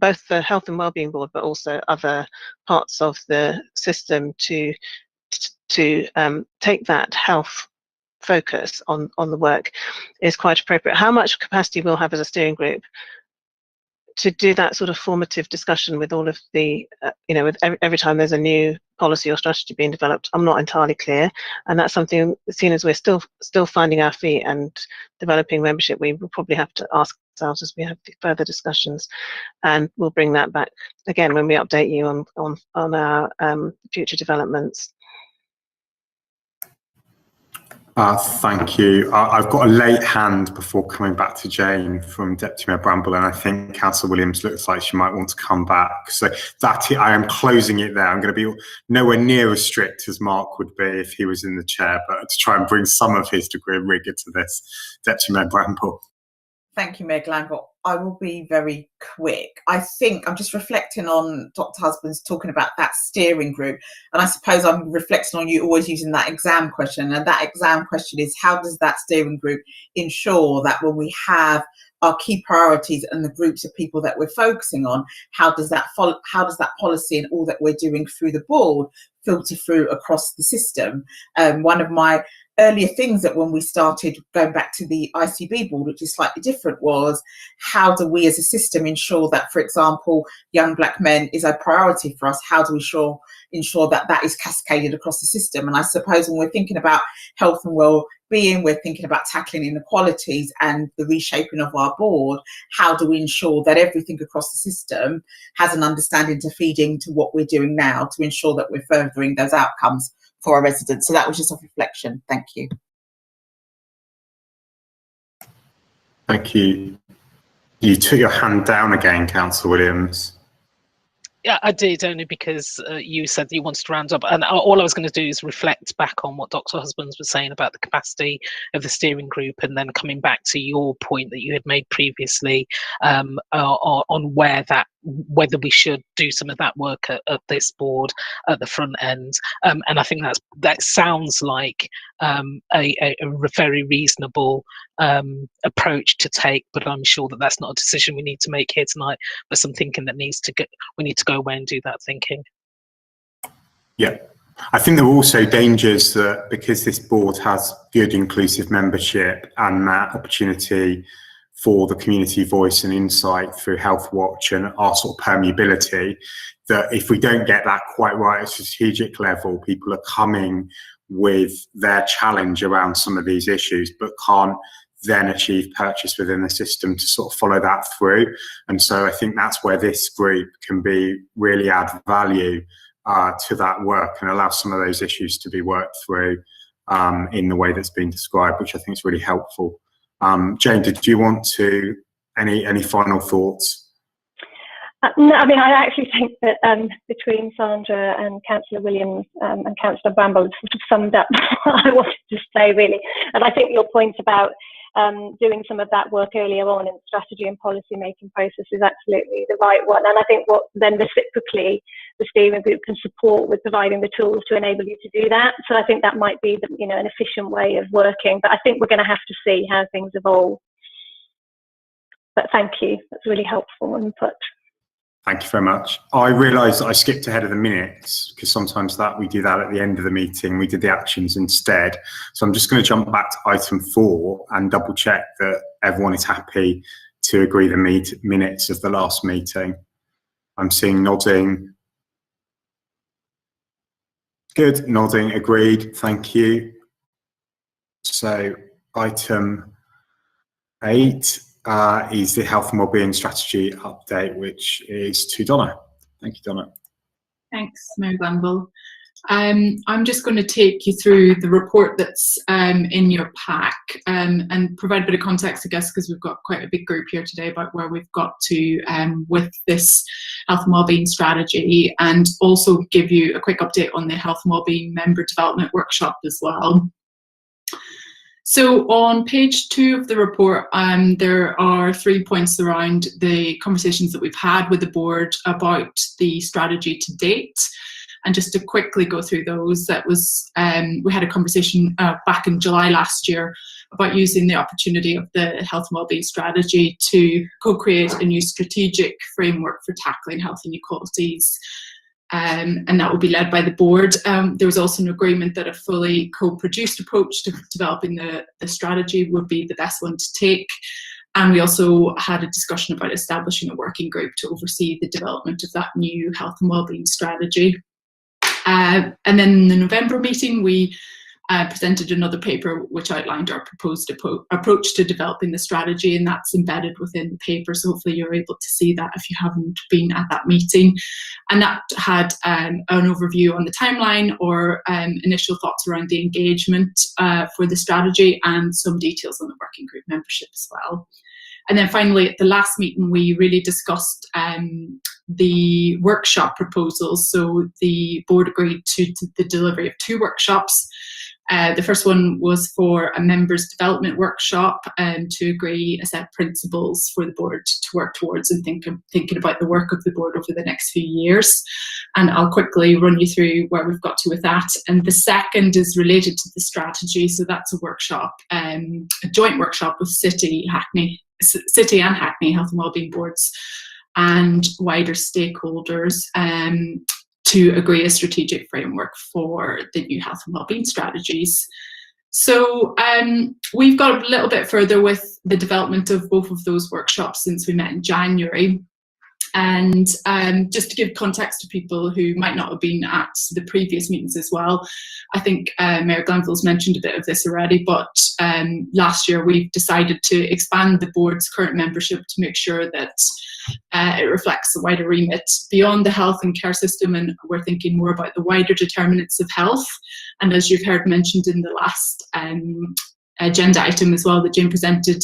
both the Health and Wellbeing Board, but also other parts of the system to to take that health focus on the work is quite appropriate. How much capacity we'll have as a steering group to do that sort of formative discussion with all of the, with every time there's a new policy or strategy being developed, I'm not entirely clear. And that's something, seeing as we're still finding our feet and developing membership, we will probably have to ask ourselves as we have further discussions. And we'll bring that back again when we update you on our future developments. Thank you. I've got a late hand before coming back to Jane from Deputy Mayor Bramble, and I think Councillor Williams looks like she might want to come back. So I am closing it there. I'm going to be nowhere near as strict as Mark would be if he was in the chair, but to try and bring some of his degree of rigour to this. Deputy Mayor Bramble. Thank you, Mayor Glanville. I will be very quick. I think I'm just reflecting on Dr. Husband's talking about that steering group. And I suppose I'm reflecting on you always using that exam question. And that exam question is, how does that steering group ensure that when we have our key priorities and the groups of people that we're focusing on, how does that policy and all that we're doing through the board filter through across the system? One of my earlier things that when we started going back to the ICB board, which is slightly different, was how do we as a system ensure that, for example, young black men is a priority for us? How do we ensure that that is cascaded across the system? And I suppose when we're thinking about health and well-being, we're thinking about tackling inequalities and the reshaping of our board. How do we ensure that everything across the system has an understanding to feed into what we're doing now to ensure that we're furthering those outcomes for our residents? So that was just a reflection. Thank you. Thank you. You took your hand down again, Councillor Williams. Yeah, I did, only because you said that you wanted to round up, and all I was going to do is reflect back on what Dr. Husbands was saying about the capacity of the steering group, and then coming back to your point that you had made previously on whether we should do some of that work at this board at the front end. And I think that sounds like a very reasonable approach to take, but I'm sure that that's not a decision we need to make here tonight, but some thinking that we need to go away and do that thinking. Yeah, I think there are also dangers that because this board has good inclusive membership and that opportunity for the community voice and insight through Health Watch and our sort of permeability, that if we don't get that quite right at a strategic level, people are coming with their challenge around some of these issues, but can't then achieve purchase within the system to sort of follow that through. And so I think that's where this group can be really add value to that work and allow some of those issues to be worked through in the way that's been described, which I think is really helpful. Jane, did you want to, any final thoughts? No, I mean, I actually think that between Sandra and Councillor Williams and Councillor Bramble sort of summed up what I wanted to say, really. And I think your point about doing some of that work earlier on in the strategy and policy making process is absolutely the right one. And I think what then reciprocally the steering group can support with providing the tools to enable you to do that. So I think that might be an efficient way of working. But I think we're going to have to see how things evolve. But thank you. That's really helpful input. Thank you very much. I realised that I skipped ahead of the minutes because sometimes we do that at the end of the meeting. We did the actions instead. So I'm just going to jump back to item 4 and double check that everyone is happy to agree the minutes of the last meeting. I'm seeing nodding. Good, nodding, agreed. Thank you. So item 8. Is the health and wellbeing strategy update, which is to Donna. Thank you, Donna. Thanks, Mayor Glanville. I'm just going to take you through the report that's in your pack and provide a bit of context, I guess, because we've got quite a big group here today about where we've got to with this health and wellbeing strategy, and also give you a quick update on the health and wellbeing member development workshop as well. So on page 2 of the report, there are 3 points around the conversations that we've had with the board about the strategy to date. And just to quickly go through those, that was we had a conversation back in July last year about using the opportunity of the health and wellbeing strategy to co-create a new strategic framework for tackling health inequalities. and that will be led by the board. There was also an agreement that a fully co-produced approach to developing the strategy would be the best one to take. And we also had a discussion about establishing a working group to oversee the development of that new health and wellbeing strategy. And then in the November meeting, we presented another paper which outlined our proposed approach to developing the strategy, and that's embedded within the paper, so hopefully you're able to see that if you haven't been at that meeting. And that had an overview on the timeline or initial thoughts around the engagement for the strategy, and some details on the working group membership as well. And then finally, at the last meeting, we really discussed the workshop proposals. So the board agreed to the delivery of 2 workshops. The first one was for a members development workshop to agree a set of principles for the board to work towards and thinking about the work of the board over the next few years. And I'll quickly run you through where we've got to with that. And the second is related to the strategy. So that's a workshop, a joint workshop with City and Hackney Health and Wellbeing boards and wider stakeholders to agree a strategic framework for the new health and wellbeing strategies. So we've got a little bit further with the development of both of those workshops since we met in January. And just to give context to people who might not have been at the previous meetings as well, I think Mayor Glanville's mentioned a bit of this already, but last year we've decided to expand the board's current membership to make sure that it reflects the wider remit beyond the health and care system, and we're thinking more about the wider determinants of health. And as you've heard mentioned in the last agenda item as well that Jane presented,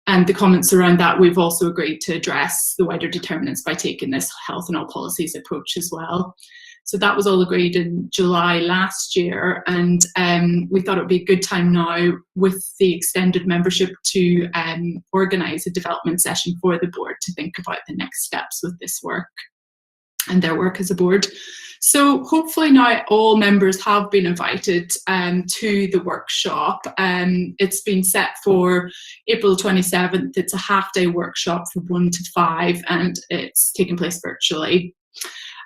and the comments around that, we've also agreed to address the wider determinants by taking this health and all policies approach as well. So that was all agreed in July last year, and we thought it would be a good time now with the extended membership to organise a development session for the board to think about the next steps with this work and their work as a board. So hopefully now all members have been invited to the workshop. It's been set for April 27th. It's a half-day workshop from 1 to 5, and it's taking place virtually.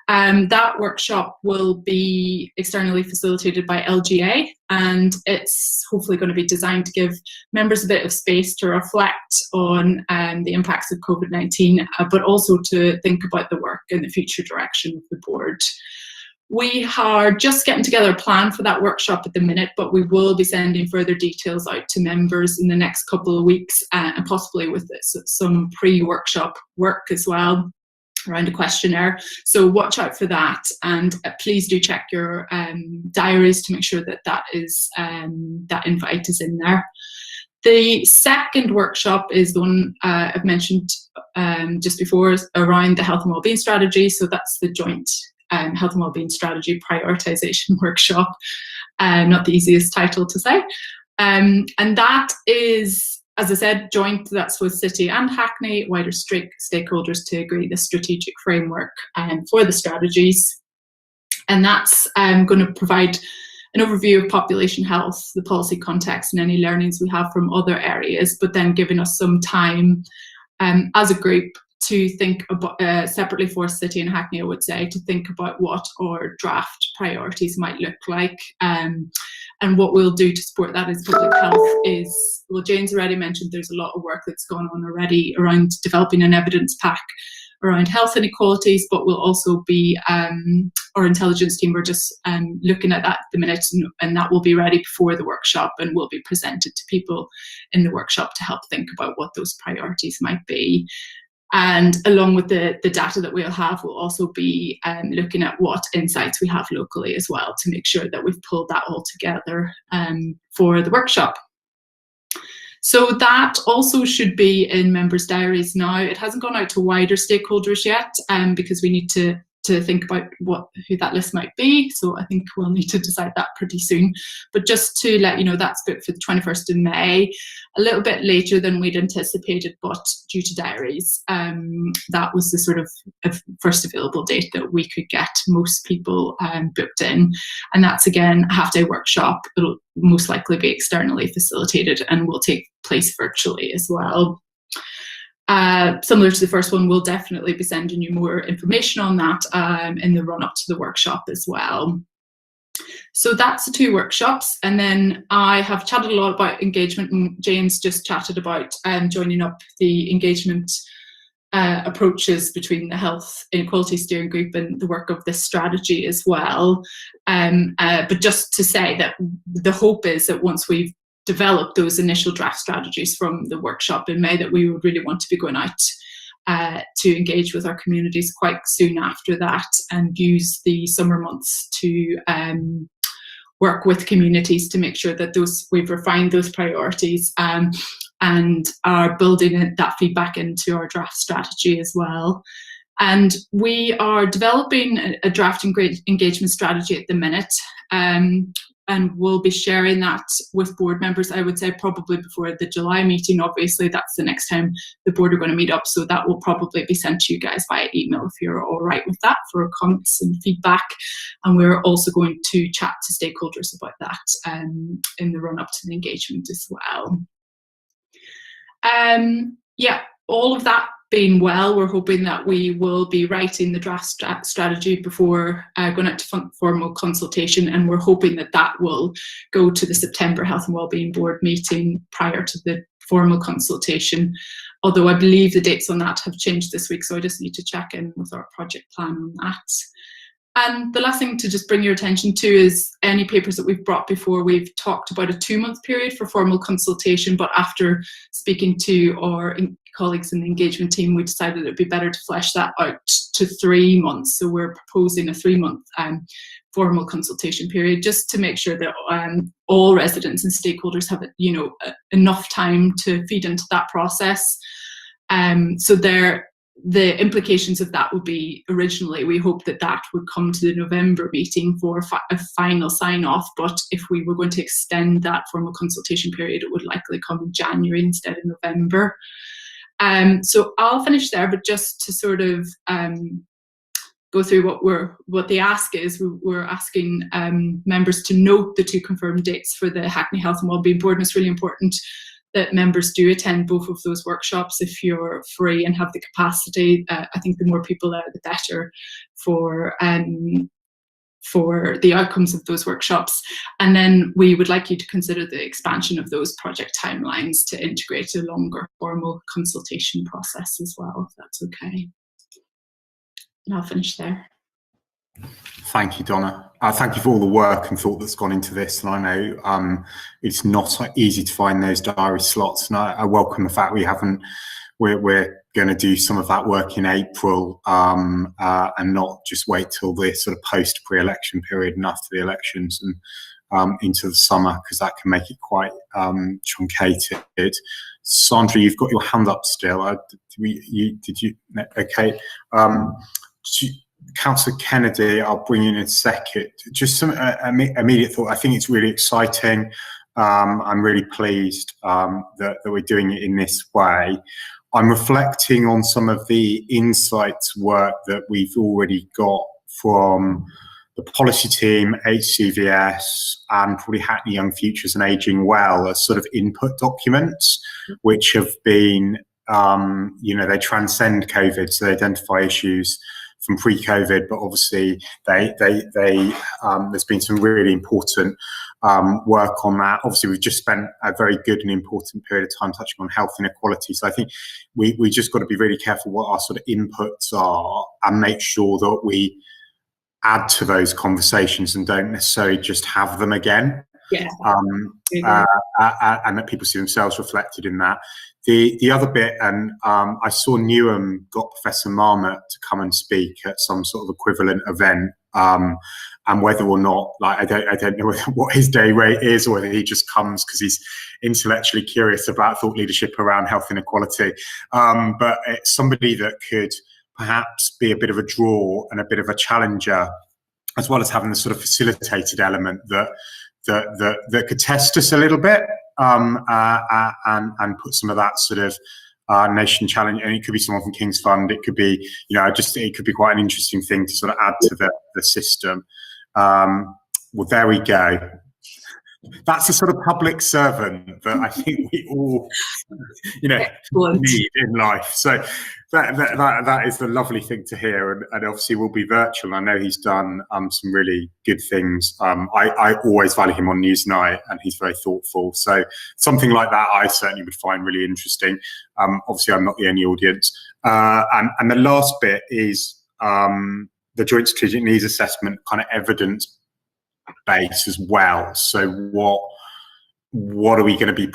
That workshop will be externally facilitated by LGA, and it's hopefully going to be designed to give members a bit of space to reflect on the impacts of COVID-19, but also to think about the work and the future direction of the board. We are just getting together a plan for that workshop at the minute, but we will be sending further details out to members in the next couple of weeks, and possibly with some pre-workshop work as well around a questionnaire. So watch out for that, and please do check your diaries to make sure that that invite is in there. The second workshop is the one I've mentioned just before, around the health and wellbeing strategy. So that's the joint health and wellbeing strategy prioritization workshop. Not the easiest title to say. And that is, as I said, joint. That's with City and Hackney, wider stakeholders to agree the strategic framework for the strategies. And that's going to provide an overview of population health, the policy context, and any learnings we have from other areas, but then giving us some time as a group to think about, separately for City and Hackney, I would say, to think about what our draft priorities might look like. And what we'll do to support that as public health is, well, Jane's already mentioned there's a lot of work that's gone on already around developing an evidence pack around health inequalities, but we'll also be, our intelligence team, we're just looking at that at the minute, and that will be ready before the workshop and will be presented to people in the workshop to help think about what those priorities might be. And along with the data that we'll have, we'll also be looking at what insights we have locally as well to make sure that we've pulled that all together for the workshop. So that also should be in members' diaries now. It hasn't gone out to wider stakeholders yet because we need to think about who that list might be. So I think we'll need to decide that pretty soon. But just to let you know, that's booked for the 21st of May, a little bit later than we'd anticipated, but due to diaries, that was the sort of first available date that we could get most people booked in. And that's, again, a half-day workshop. It'll most likely be externally facilitated and will take place virtually as well. similar to the first one, we'll definitely be sending you more information on that in the run-up to the workshop as well. So that's the 2 workshops, and then I have chatted a lot about engagement, and Jane's just chatted about joining up the engagement approaches between the Health Inequality Steering Group and the work of this strategy as well. But just to say that the hope is that once we've developed those initial draft strategies from the workshop in May, that we would really want to be going out to engage with our communities quite soon after that, and use the summer months to work with communities to make sure that we've refined those priorities and are building that feedback into our draft strategy as well. And we are developing a draft engagement strategy at the minute, and we'll be sharing that with board members, I would say probably before the July meeting. Obviously, that's the next time the board are going to meet up, so that will probably be sent to you guys via email if you're all right with that, for comments and feedback. And we're also going to chat to stakeholders about that in the run-up to the engagement as well. Yeah, all of that being well, we're hoping that we will be writing the draft strategy before going out to formal consultation, and we're hoping that that will go to the September Health and Wellbeing Board meeting prior to the formal consultation, although I believe the dates on that have changed this week, so I just need to check in with our project plan on that. And the last thing to just bring your attention to is any papers that we've brought before. We've talked about a 2-month period for formal consultation, but after speaking to our colleagues in the engagement team, we decided it would be better to flesh that out to 3 months. So we're proposing a 3-month formal consultation period, just to make sure that all residents and stakeholders have, enough time to feed into that process. So the implications of that would be, originally we hoped that that would come to the November meeting for a final sign-off, but if we were going to extend that formal consultation period, it would likely come in January instead of November. So I'll finish there, but just to sort of go through what the ask is, we're asking members to note the 2 confirmed dates for the Hackney Health and Wellbeing Board, and it's really important that members do attend both of those workshops if you're free and have the capacity. I think the more people there, the better for the outcomes of those workshops. And then we would like you to consider the expansion of those project timelines to integrate a longer formal consultation process as well, if that's okay. And I'll finish there. Thank you, Donna. Thank you for all the work and thought that's gone into this. And I know it's not easy to find those diary slots. And I welcome the fact we're going to do some of that work in April and not just wait till the sort of post pre-election period and after the elections and into the summer, because that can make it quite truncated. Sandra, you've got your hand up still. Okay. Councillor Kennedy, I'll bring you in a second. Just some immediate thought. I think it's really exciting. I'm really pleased that we're doing it in this way. I'm reflecting on some of the insights work that we've already got from the policy team, HCVS, and probably Hackney Young Futures and Ageing Well as sort of input documents, which have been, they transcend COVID, so they identify issues from pre-COVID, but obviously there's been some really important work on that. Obviously, we've just spent a very good and important period of time touching on health inequality. So I think we just got to be really careful what our sort of inputs are and make sure that we add to those conversations and don't necessarily just have them again. Yeah. And that people see themselves reflected in that. The other bit, and I saw Newham got Professor Marmot to come and speak at some sort of equivalent event, and whether or not, like, I don't know what his day rate is, or whether he just comes because he's intellectually curious about thought leadership around health inequality. But it's somebody that could perhaps be a bit of a draw and a bit of a challenger, as well as having the sort of facilitated element that could test us a little bit, and put some of that sort of nation challenge. And it could be someone from King's Fund. It could be, it could be quite an interesting thing to sort of add to the system. Well, there we go. That's the sort of public servant that I think we all, Excellent. need in life. So that is the lovely thing to hear, and obviously we'll be virtual. I know he's done some really good things. I always value him on Newsnight, and he's very thoughtful. So something like that, I certainly would find really interesting. Obviously, I'm not the only audience. And the last bit is the Joint Strategic Needs Assessment, kind of evidence base as well. So what are we going to be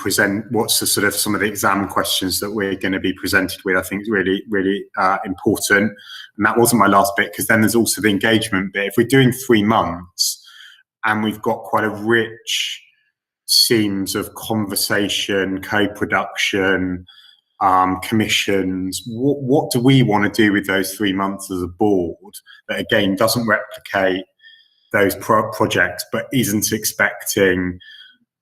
what's the sort of some of the exam questions that we're going to be presented with? I think is really, really important. And that wasn't my last bit, because then there's also the engagement bit. If we're doing 3 months and we've got quite a rich seams of conversation, co-production, commissions, what do we want to do with those 3 months as a board that again doesn't replicate those projects, but isn't expecting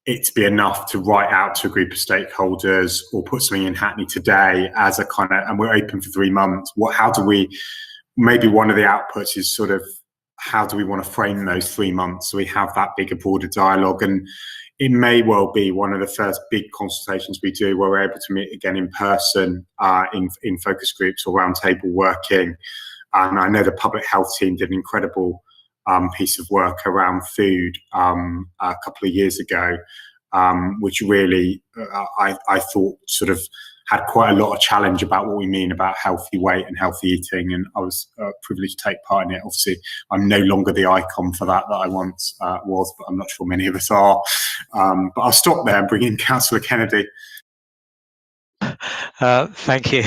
it to be enough to write out to a group of stakeholders or put something in Hackney today as a kind of, and we're open for 3 months. How do we, maybe one of the outputs is sort of, how do we want to frame those 3 months so we have that bigger, broader dialogue? And it may well be one of the first big consultations we do where we're able to meet again in person, in focus groups or roundtable working. And I know the public health team did an incredible piece of work around food a couple of years ago, which really I thought sort of had quite a lot of challenge about what we mean about healthy weight and healthy eating, and I was privileged to take part in it. Obviously, I'm no longer the icon for that I once was, but I'm not sure many of us are. But I'll stop there and bring in Councillor Kennedy. Thank you.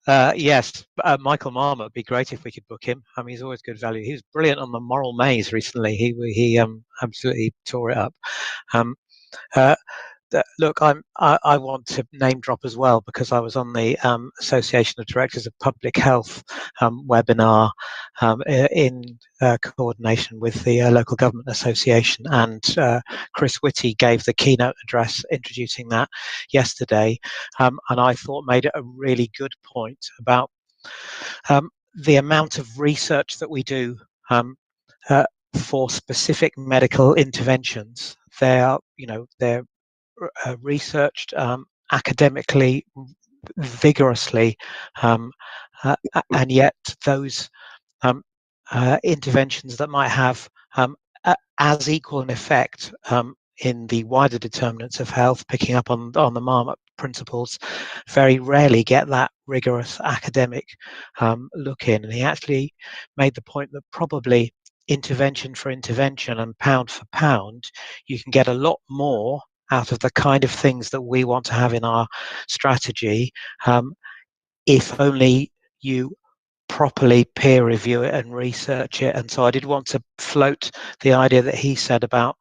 Yes, Michael Marmot would be great if we could book him. I mean, he's always good value. He was brilliant on the Moral Maze recently. He absolutely tore it up. Look, I want to name drop as well, because I was on the Association of Directors of Public Health webinar in coordination with the Local Government Association, and Chris Whitty gave the keynote address introducing that yesterday, and I thought made a really good point about the amount of research that we do for specific medical interventions. They're researched academically, vigorously, and yet those interventions that might have as equal an effect in the wider determinants of health, picking up on the Marmot principles, very rarely get that rigorous academic look in. And he actually made the point that probably intervention for intervention and pound for pound, you can get a lot more out of the kind of things that we want to have in our strategy, if only you properly peer review it and research it. And so I did want to float the idea that he said about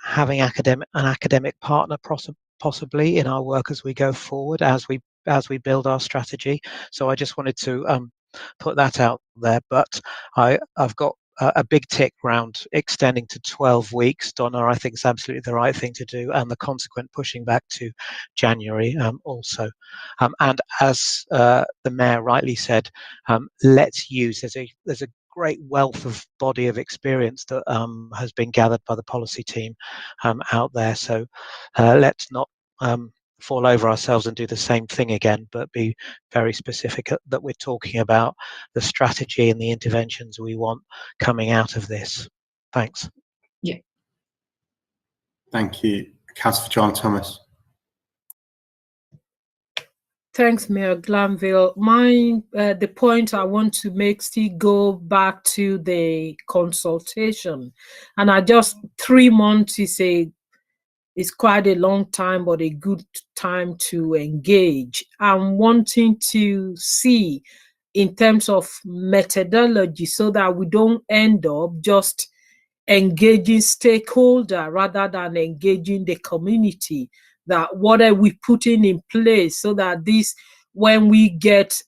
having an academic partner possibly in our work as we go forward, as we build our strategy. So I just wanted to put that out there. But I've got a big tick round extending to 12 weeks. Donna, I think is absolutely the right thing to do, and the consequent pushing back to January also. And as the Mayor rightly said, let's use, there's a great wealth of body of experience that has been gathered by the policy team out there. So let's not fall over ourselves and do the same thing again, but be very specific that we're talking about the strategy and the interventions we want coming out of this. Thanks. Yeah. Thank you. Councillor John Thomas. Thanks, Mayor Glanville. The point I want to make still go back to the consultation, and 3 months is quite a long time, but a good time to engage. I'm wanting to see in terms of methodology so that we don't end up just engaging stakeholder rather than engaging the community. That what are we putting in place so that this, when we get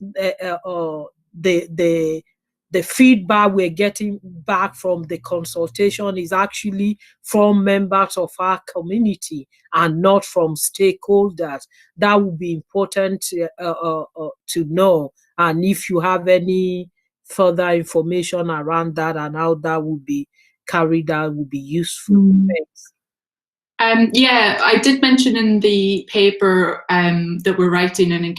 the feedback we're getting back from the consultation is actually from members of our community and not from stakeholders. That would be important to know. And if you have any further information around that and how that would be carried out would be useful. Thanks. Yeah, I did mention in the paper that we're writing an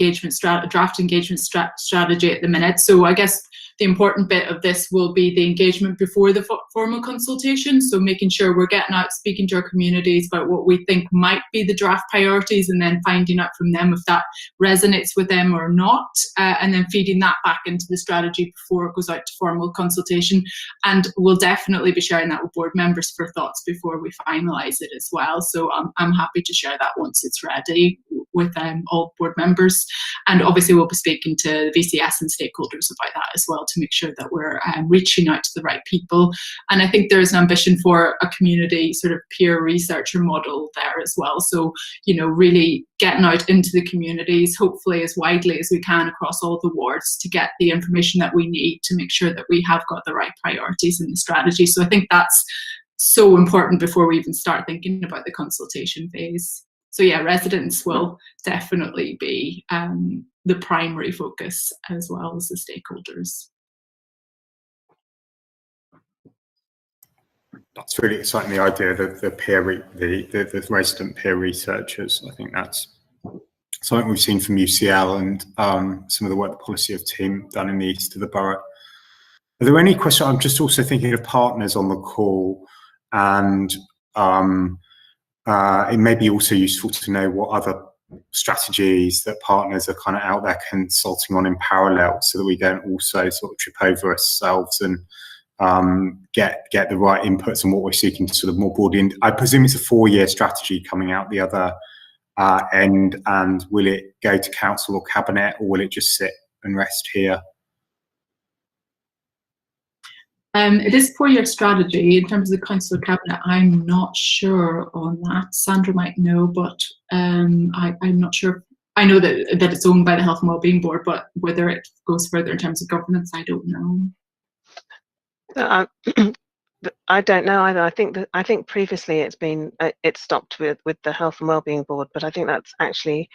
draft engagement strategy at the minute. So I guess the important bit of this will be the engagement before the formal consultation. So making sure we're getting out, speaking to our communities about what we think might be the draft priorities, and then finding out from them if that resonates with them or not, and then feeding that back into the strategy before it goes out to formal consultation. And we'll definitely be sharing that with board members for thoughts before we finalise it as well. So I'm happy to share that once it's ready with all board members. And obviously we'll be speaking to the VCS and stakeholders about that as well, to make sure that we're reaching out to the right people. And I think there's an ambition for a community sort of peer researcher model there as well. So, you know, really getting out into the communities, hopefully as widely as we can across all the wards, to get the information that we need to make sure that we have got the right priorities in the strategy. So I think that's so important before we even start thinking about the consultation phase. So yeah, residents will definitely be the primary focus, as well as the stakeholders. That's really exciting, the idea that the resident peer researchers. I think that's something we've seen from UCL and some of the work the Policy of team done in the east of the borough. Are there any questions? I'm just also thinking of partners on the call, and it may be also useful to know what other strategies that partners are kind of out there consulting on in parallel, so that we don't also sort of trip over ourselves and get the right inputs on what we're seeking to sort of more broadly. And I presume it's a 4-year strategy coming out the other end, and will it go to council or cabinet, or will it just sit and rest here? It is a 4-year strategy. In terms of the council or cabinet, I'm not sure on that. Sandra might know, but I'm not sure. I know that it's owned by the Health and Wellbeing Board, but whether it goes further in terms of governance, I don't know. I don't know either. I think previously it's been it stopped with the Health and Wellbeing Board, but I think that's actually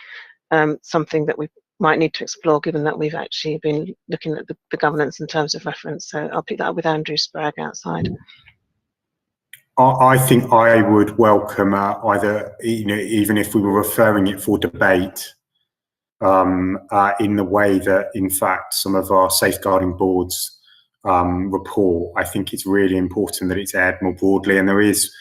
something that we might need to explore, given that we've actually been looking at the governance in terms of reference. So I'll pick that up with Andrew Sprague outside. I think I would welcome either, you know, even if we were referring it for debate, in the way that, in fact, some of our safeguarding boards report. I think it's really important that it's aired more broadly, and there is,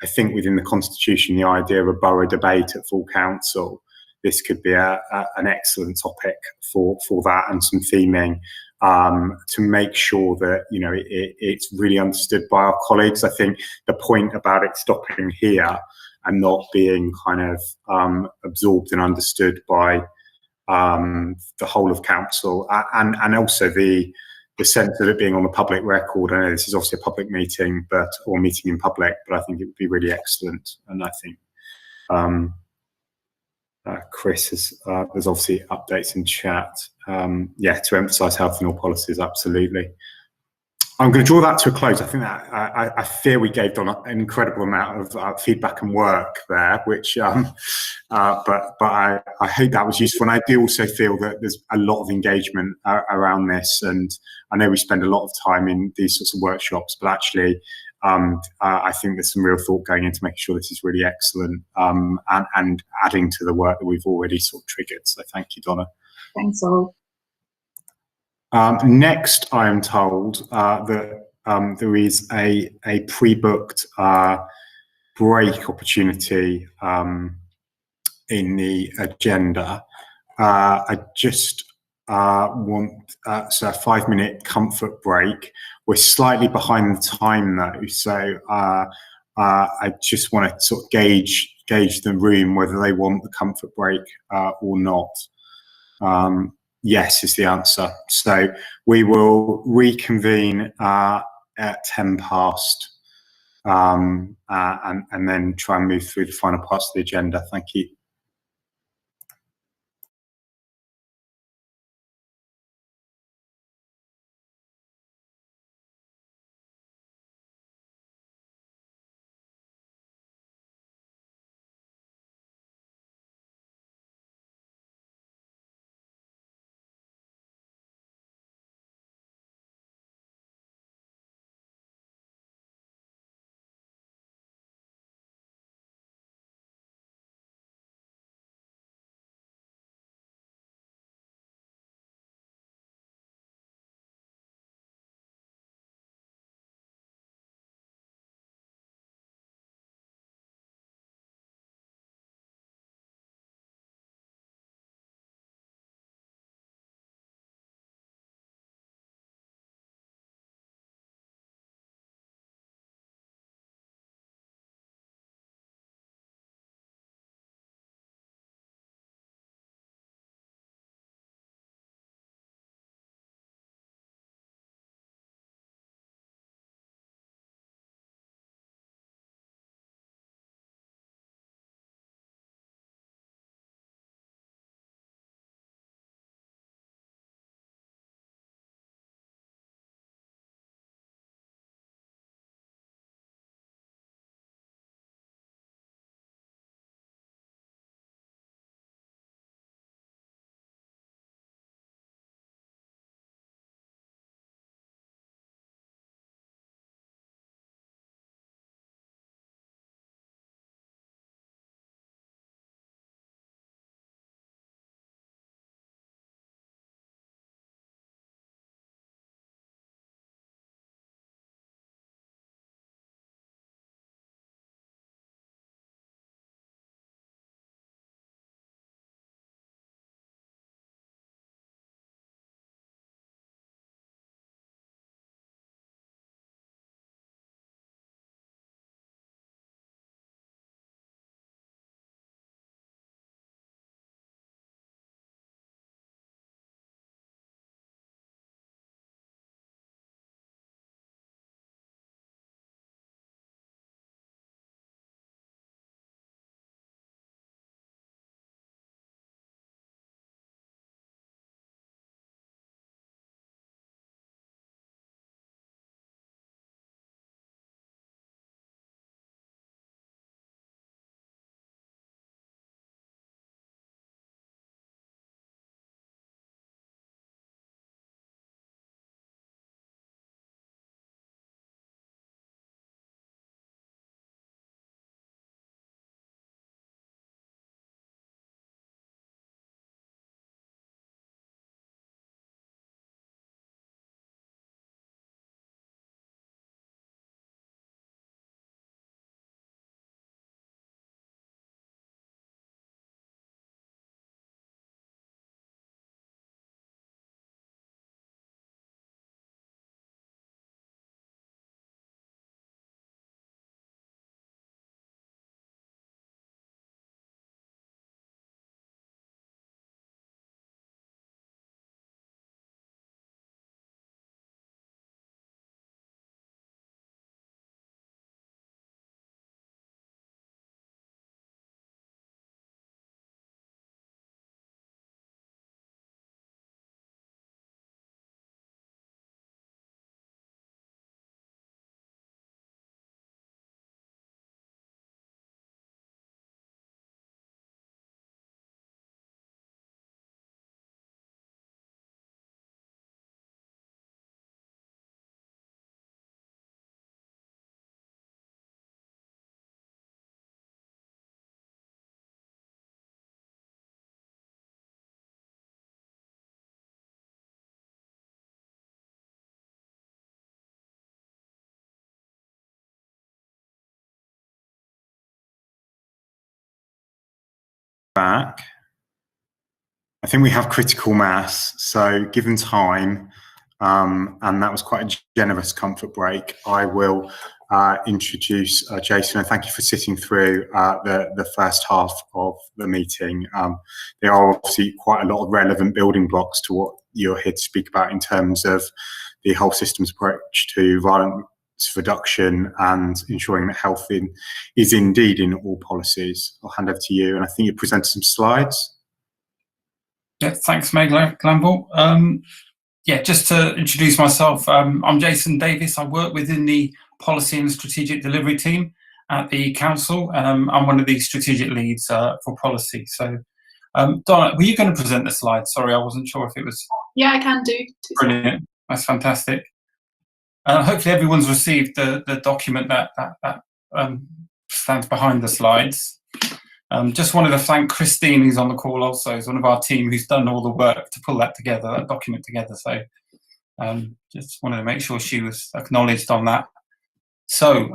I think, within the constitution, the idea of a borough debate at full council. This could be an excellent topic for that, and some theming to make sure that, you know, it's really understood by our colleagues. I think the point about it stopping here and not being kind of absorbed and understood by the whole of council, and also the sense of it being on the public record. I know this is obviously a public meeting, or meeting in public, but I think it would be really excellent. And I think Chris there's obviously updates in chat. Yeah, to emphasise health in all policies, absolutely. I'm going to draw that to a close. I think that I fear we gave Donna an incredible amount of feedback and work there, which, but I hope that was useful. And I do also feel that there's a lot of engagement around this, and I know we spend a lot of time in these sorts of workshops, but actually, I think there's some real thought going into making sure this is really excellent, and adding to the work that we've already sort of triggered. So thank you, Donna. Thanks all. Next, I am told that there is a pre-booked break opportunity in the agenda. I just want so a 5-minute comfort break. We're slightly behind the time though, so I just want to sort of gauge the room whether they want the comfort break or not. Yes is the answer. So we will reconvene at 10 past and then try and move through the final parts of the agenda. Thank you. back. I think we have critical mass. So given time, and that was quite a generous comfort break, I will introduce Jason, and thank you for sitting through the first half of the meeting. There are obviously quite a lot of relevant building blocks to what you're here to speak about in terms of the whole systems approach to violence reduction and ensuring that health is indeed in all policies. I'll hand over to you, and I think you presented some slides. Yeah, thanks, Meg Glanville. Yeah, just to introduce myself, I'm Jason Davis. I work within the policy and strategic delivery team at the council. I'm one of the strategic leads for policy. So, Donna, were you going to present the slides? Sorry, I wasn't sure if it was. Yeah, I can do. Brilliant. That's fantastic. Hopefully, everyone's received the document that stands behind the slides. Just wanted to thank Christine, who's on the call also, who's one of our team, who's done all the work to pull that together, that document together. So just wanted to make sure she was acknowledged on that. So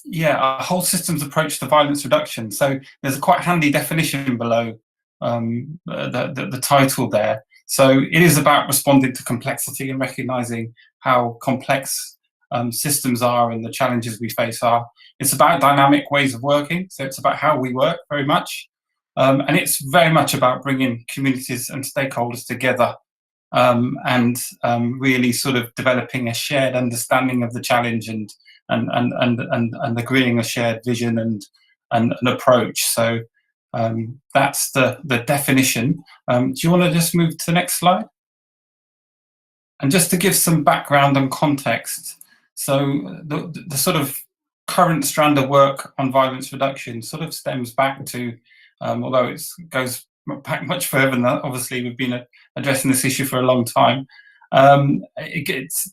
yeah, our whole systems approach to violence reduction. So there's a quite handy definition below the title there. So it is about responding to complexity and recognising how complex systems are and the challenges we face are. It's about dynamic ways of working, so it's about how we work very much, and it's very much about bringing communities and stakeholders together and really sort of developing a shared understanding of the challenge and agreeing a shared vision and an approach. So that's the definition. Do you want to just move to the next slide? And just to give some background and context, so the sort of current strand of work on violence reduction sort of stems back to, although it goes back much further than that, obviously we've been addressing this issue for a long time.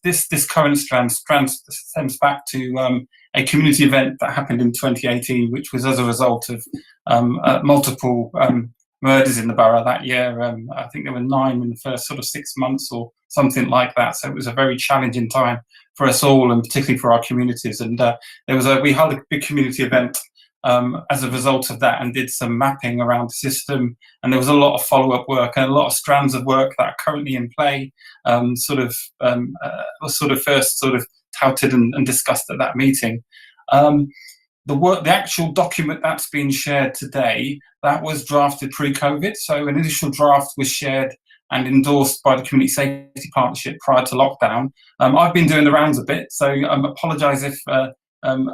This current strand stems back to a community event that happened in 2018, which was as a result of multiple murders in the borough that year. I think there were 9 in the first sort of 6 months or something like that. So it was a very challenging time for us all, and particularly for our communities. And we held a big community event as a result of that, and did some mapping around the system. And there was a lot of follow-up work and a lot of strands of work that are currently in play, was first touted and discussed at that meeting. The actual document that's been shared today, that was drafted pre-COVID. So an initial draft was shared and endorsed by the Community Safety Partnership prior to lockdown. I've been doing the rounds a bit, so I apologise if a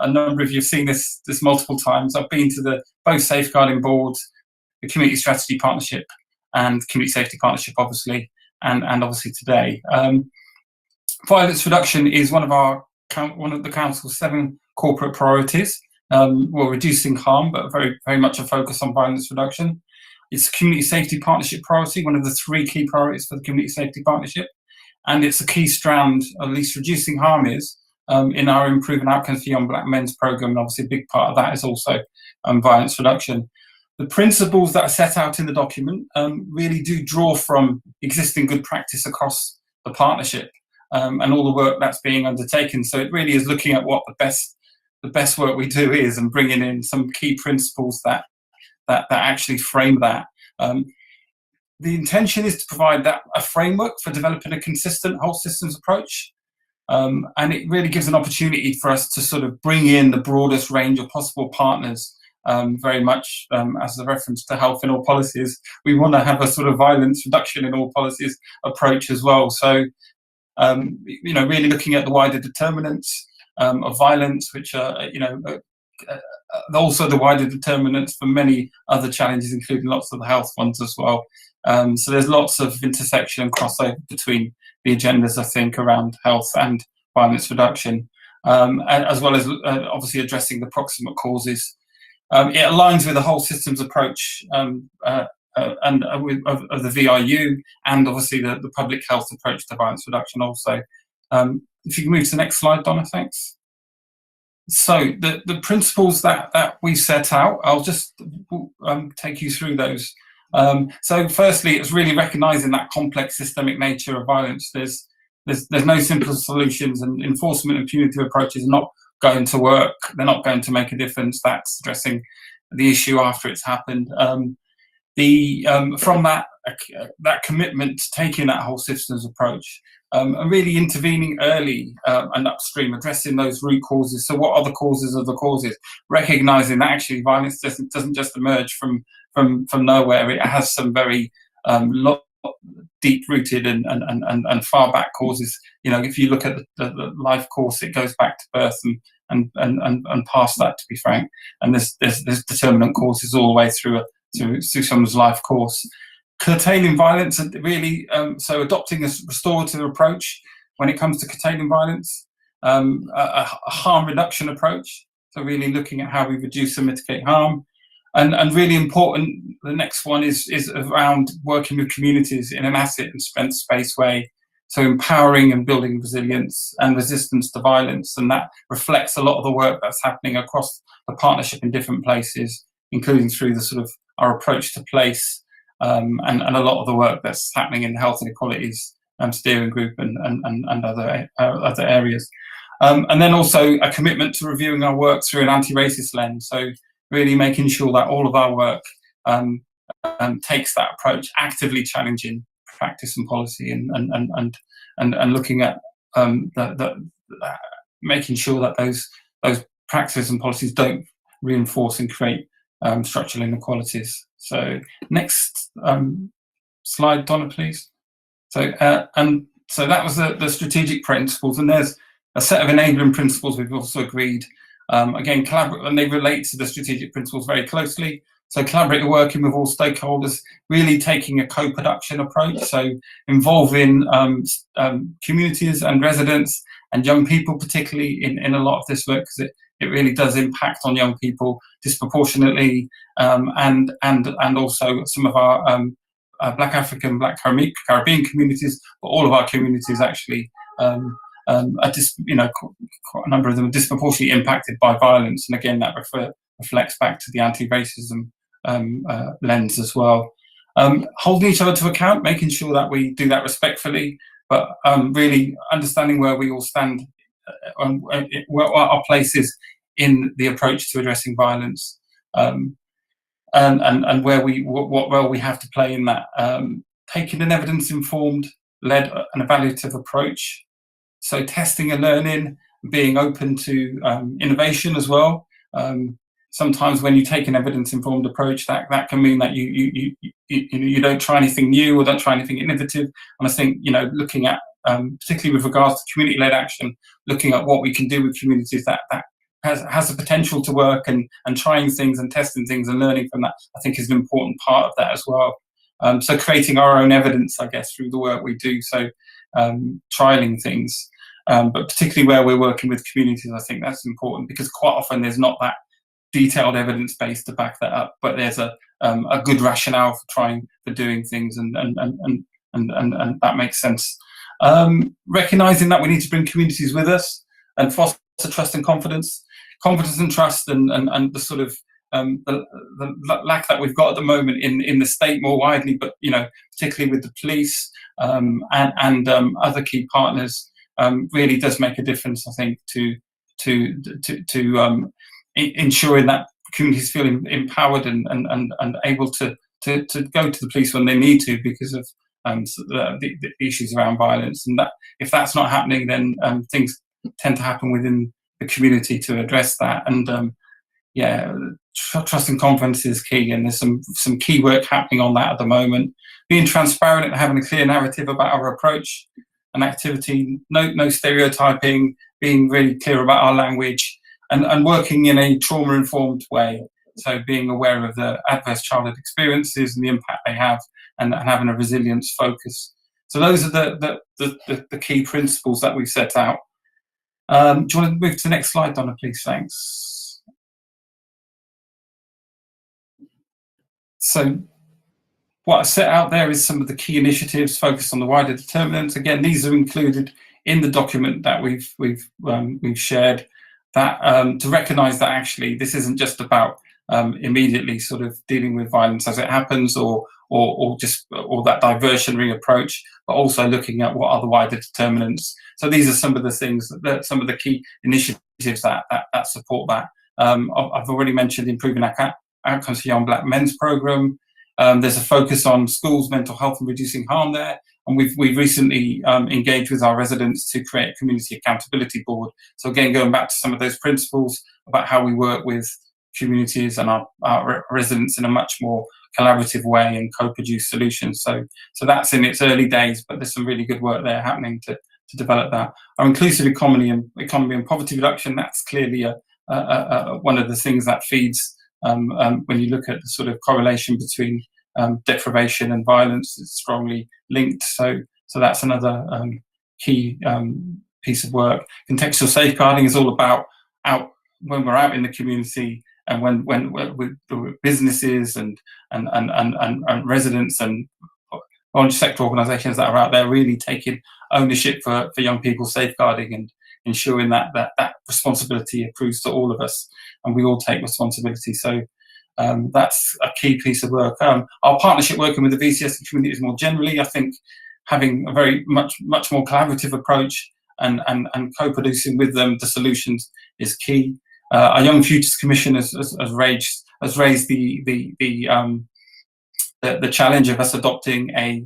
number of you have seen this multiple times. I've been to both safeguarding boards, the Community Strategy Partnership and Community Safety Partnership, obviously, and obviously today. Violence reduction is one of the council's 7 corporate priorities. Well, reducing harm, but very, very much a focus on violence reduction. It's a Community Safety Partnership priority, one of the 3 key priorities for the Community Safety Partnership. And it's a key strand, at least reducing harm is, in our Improving Outcomes for Young Black Men's programme. And obviously a big part of that is also violence reduction. The principles that are set out in the document really do draw from existing good practice across the partnership and all the work that's being undertaken. So it really is looking at what the best work we do is, and bringing in some key principles that actually frame that. The intention is to provide a framework for developing a consistent whole systems approach, and it really gives an opportunity for us to sort of bring in the broadest range of possible partners. Very much as a reference to health in all policies, we want to have a sort of violence reduction in all policies approach as well. So really looking at the wider determinants of violence, which are also the wider determinants for many other challenges, including lots of the health ones as well. So there's lots of intersection and crossover between the agendas, I think, around health and violence reduction, as well as obviously addressing the proximate causes. It aligns with the whole systems approach of the VIU, and obviously the public health approach to violence reduction also. If you can move to the next slide, Donna, thanks. So the principles that we set out, I'll just take you through those. So firstly, it's really recognising that complex systemic nature of violence. There's no simple solutions, and enforcement and punitive approaches are not going to work. They're not going to make a difference. That's addressing the issue after it's happened. From that commitment to taking that whole systems approach, and really intervening early and upstream, addressing those root causes. So what are the causes of the causes? Recognizing that actually violence doesn't just emerge from nowhere. It has some very deep-rooted and far-back causes. You know, if you look at the life course, it goes back to birth and past that, to be frank. And there's determinant causes all the way through someone's life course. Curtailing violence, really, so adopting a restorative approach when it comes to curtailing violence, a harm reduction approach, so really looking at how we reduce and mitigate harm. And really important, the next one is around working with communities in an asset and strength-based way, so empowering and building resilience and resistance to violence, and that reflects a lot of the work that's happening across the partnership in different places, including through the sort of our approach to place, and a lot of the work that's happening in health inequalities steering group and other areas. And then also a commitment to reviewing our work through an anti-racist lens. So really making sure that all of our work takes that approach, actively challenging practice and policy, and looking at making sure that those practices and policies don't reinforce and create structural inequalities. So next slide, Donna, please. So so that was the strategic principles, and there's a set of enabling principles we've also agreed. Again, collaborate, and they relate to the strategic principles very closely. So collaborative working with all stakeholders, really taking a co-production approach, so involving communities and residents and young people, particularly in a lot of this work, because it really does impact on young people disproportionately, and also some of our Black African, Black Caribbean communities, but all of our communities actually, quite a number of them are disproportionately impacted by violence, and again that reflects back to the anti-racism lens as well. Holding each other to account, making sure that we do that respectfully, but really understanding where we all stand, where our place is in the approach to addressing violence, and what role we have to play in that. Taking an evidence-informed, led and evaluative approach, so testing and learning, being open to innovation as well. Sometimes when you take an evidence-informed approach, that can mean that you don't try anything new or don't try anything innovative. And I think, looking at, particularly with regards to community-led action, looking at what we can do with communities that has the potential to work, and trying things and testing things and learning from that, I think is an important part of that as well. So creating our own evidence, I guess, through the work we do. So trialing things, but particularly where we're working with communities, I think that's important, because quite often there's not that detailed evidence base to back that up, but there's a good rationale for doing things, and that makes sense. Recognizing that we need to bring communities with us and foster trust and confidence and trust, and the sort of the lack that we've got at the moment in the state more widely, but particularly with the police and other key partners, really does make a difference, I think, to ensuring that communities feel empowered and able to go to the police when they need to, because of the issues around violence. And that, if that's not happening, then things tend to happen within the community to address that. And trust and confidence is key, and there's some key work happening on that at the moment. Being transparent and having a clear narrative about our approach and activity, no stereotyping, being really clear about our language, and working in a trauma-informed way. So being aware of the adverse childhood experiences and the impact they have, and having a resilience focus. So those are the key principles that we've set out. Do you want to move to the next slide, Donna, please? Thanks. So what I set out there is some of the key initiatives focused on the wider determinants. Again, these are included in the document that we've shared. That to recognise that actually this isn't just about immediately sort of dealing with violence as it happens, or that diversionary approach, but also looking at what are the wider determinants. So these are some of the things some of the key initiatives that support that. I've already mentioned improving Outcomes for Young Black Men's Programme. There's a focus on schools, mental health and reducing harm there. And we've recently engaged with our residents to create a community accountability board. So again, going back to some of those principles about how we work with communities and our residents in a much more collaborative way and co-produce solutions. So that's in its early days, but there's some really good work there happening to develop that. Our inclusive economy and poverty reduction, that's clearly one of the things that feeds when you look at the sort of correlation between deprivation and violence. It's strongly linked. So that's another key piece of work. Contextual safeguarding is all about when we're out in the community and when with businesses and residents and voluntary sector organisations that are out there really taking ownership for young people, safeguarding and ensuring that responsibility accrues to all of us and we all take responsibility. So that's a key piece of work. Our partnership working with the VCS communities more generally, I think having a very much more collaborative approach and co-producing with them the solutions is key. Our Young Futures Commission has raised the challenge of us adopting a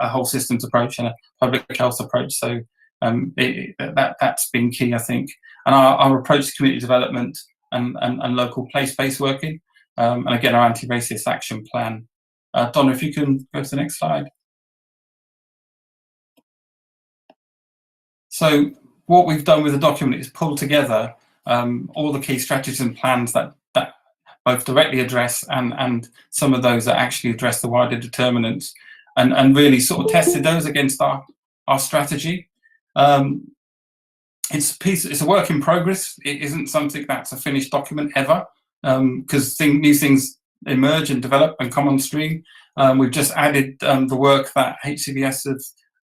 whole systems approach and a public health approach. So that's been key, I think. And our approach to community development and local place-based working, and again, our anti-racist action plan. Donna, if you can go to the next slide. So what we've done with the document is pull together all the key strategies and plans that both directly address and some of those that actually address the wider determinants and really sort of tested those against our strategy. It's a work in progress. It isn't something that's a finished document ever, because new things emerge and develop and come on stream. We've just added the work that HCBS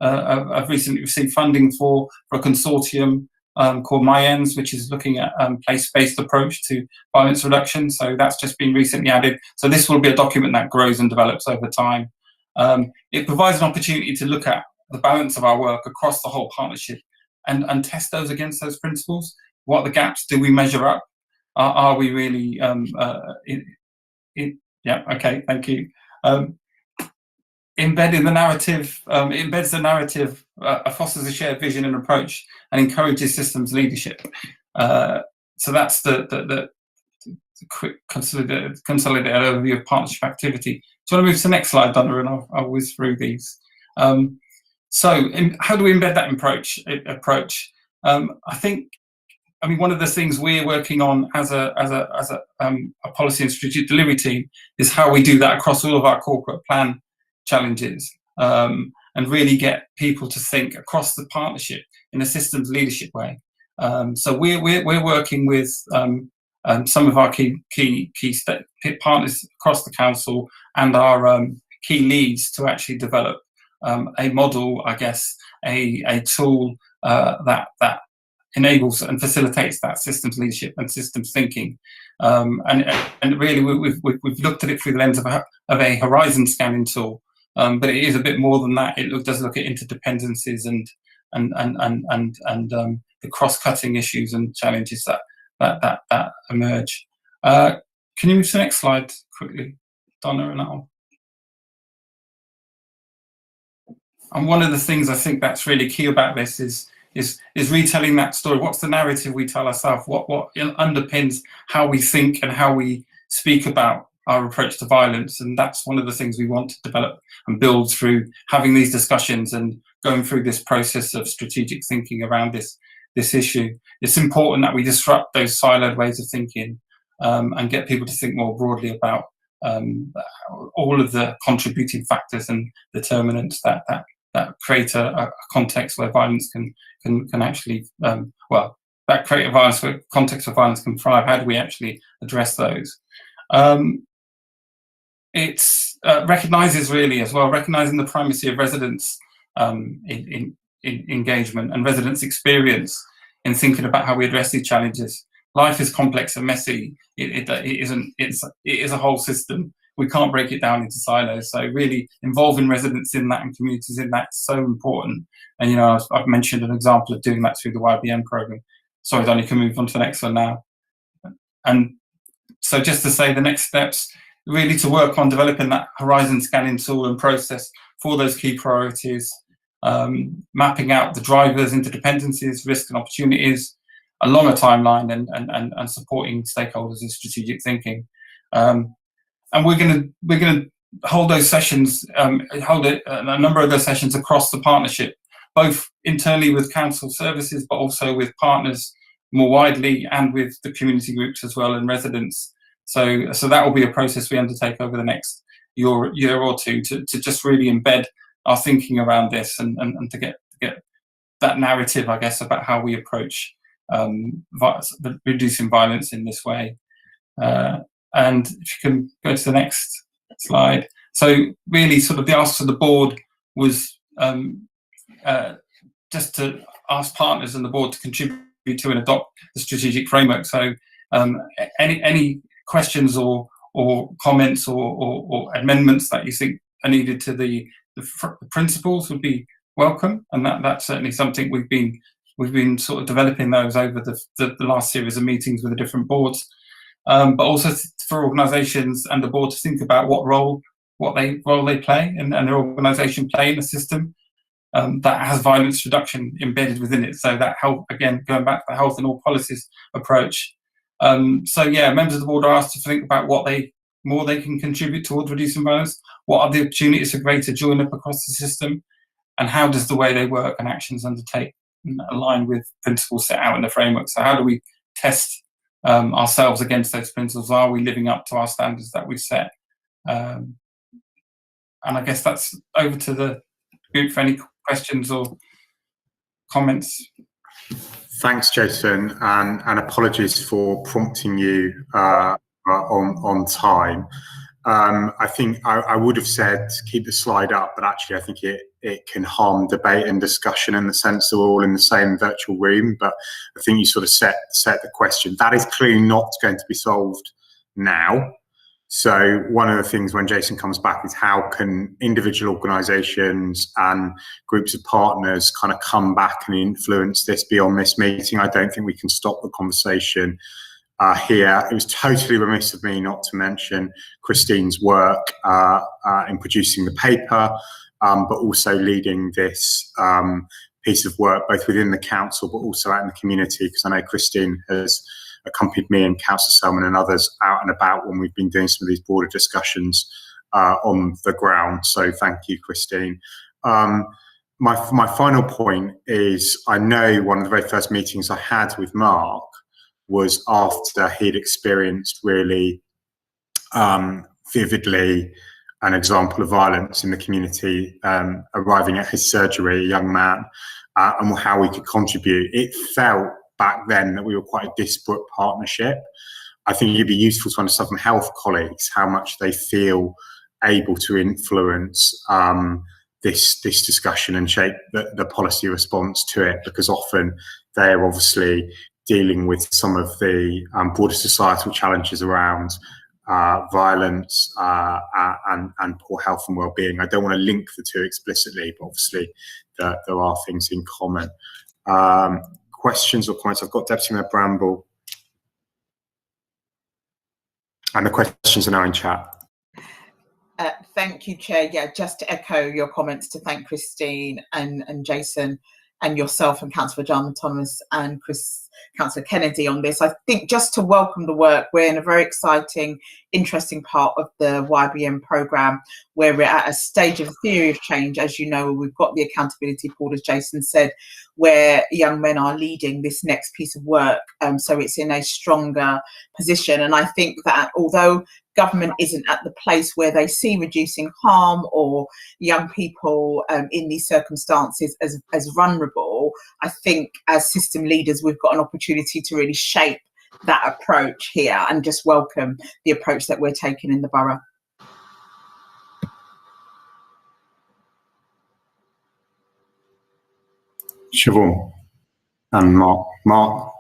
have recently received funding for a consortium called MyEnds, which is looking at place-based approach to violence reduction. So that's just been recently added. So this will be a document that grows and develops over time. It provides an opportunity to look at the balance of our work across the whole partnership and test those against those principles. What are the gaps? Do we measure up? Are we really yeah, okay, thank you. Embedding the narrative, it embeds the narrative, fosters a shared vision and approach, and encourages systems leadership. So that's the quick consolidated overview of partnership activity. So I want to move to the next slide, Donna, and I'll whiz through these. So how do we embed that approach? I mean, one of the things we're working on as a policy and strategic delivery team is how we do that across all of our corporate plan challenges, and really get people to think across the partnership in a systems leadership way. So we're working with some of our key partners across the council and our key leads to actually develop a model, I guess, a tool that enables and facilitates that systems leadership and systems thinking. And really, we've looked at it through the lens of a horizon scanning tool. But it is a bit more than that. It does look at interdependencies and the cross-cutting issues and challenges that emerge. Can you move to the next slide quickly, Donna, and Al? And one of the things I think that's really key about this is retelling that story. What's the narrative we tell ourselves? What underpins how we think and how we speak about our approach to violence? And that's one of the things we want to develop and build through having these discussions and going through this process of strategic thinking around this issue. It's important that we disrupt those siloed ways of thinking and get people to think more broadly about all of the contributing factors and determinants that create a context where violence can actually, that create a violence where context where violence can thrive. How do we actually address those? It recognises really as well, recognising the primacy of residents' in engagement and residents' experience in thinking about how we address these challenges. Life is complex and messy. It is a whole system. We can't break it down into silos. So really involving residents in that and communities in that is so important. And you know, I've mentioned an example of doing that through the YBN program. Sorry, Don, you can move on to the next one now. And So just to say the next steps, really to work on developing that horizon scanning tool and process for those key priorities, mapping out the drivers, interdependencies, risks and opportunities, along a timeline, and supporting stakeholders in strategic thinking. And we're going to hold those sessions, a number of those sessions across the partnership, both internally with council services, but also with partners more widely and with the community groups as well and residents. So that will be a process we undertake over the next year or two to just really embed our thinking around this and to get that narrative, I guess, about how we approach reducing violence in this way. And if you can go to the next slide. So really sort of the ask to the board was just to ask partners and the board to contribute to and adopt the strategic framework. So any questions or comments or amendments that you think are needed to the principles would be welcome, and that's certainly something we've been sort of developing those over the last series of meetings with the different boards, but also for organisations and the board to think about what role they play and their organisation play in the system that has violence reduction embedded within it. So that health, again, going back to the health and all policies approach. So yeah, members of the board are asked to think about what more they can contribute towards reducing violence. What are the opportunities for greater join up across the system, and how does the way they work and actions undertake align with principles set out in the framework? So how do we test ourselves against those principles? Are we living up to our standards that we've set? And I guess that's over to the group for any questions or comments. Thanks, Jason, and apologies for prompting you on time. I think I would have said keep the slide up, but actually I think it can harm debate and discussion in the sense that we're all in the same virtual room. But I think you sort of set the question. That is clearly not going to be solved now. So one of the things when Jason comes back is how can individual organisations and groups of partners kind of come back and influence this beyond this meeting. I don't think we can stop the conversation here. It was totally remiss of me not to mention Christine's work in producing the paper, but also leading this piece of work both within the council but also out in the community, because I know Christine has accompanied me and Councillor Selman and others out and about when we've been doing some of these broader discussions on the ground. So thank you, Christine. My final point is, I know one of the very first meetings I had with Mark was after he'd experienced really vividly an example of violence in the community, arriving at his surgery, a young man, and how we could contribute. It felt back then that we were quite a disparate partnership. I think it'd be useful to understand from health colleagues how much they feel able to influence this discussion and shape the policy response to it, because often they're obviously dealing with some of the broader societal challenges around violence and poor health and well-being. I don't want to link the two explicitly, but obviously there are things in common. Questions or comments? I've got Deputy Mayor Bramble. And the questions are now in chat. Thank you, Chair. Yeah, just to echo your comments, to thank Christine and Jason and yourself and Councillor John Thomas and Councillor Kennedy on this. I think just to welcome the work, we're in a very exciting, interesting part of the YBM programme where we're at a stage of theory of change. As you know, we've got the accountability board, as Jason said, where young men are leading this next piece of work. So it's in a stronger position. And I think that although government isn't at the place where they see reducing harm or young people in these circumstances as vulnerable, I think as system leaders, we've got an opportunity to really shape that approach here and just welcome the approach that we're taking in the borough. Siobhan and Mark.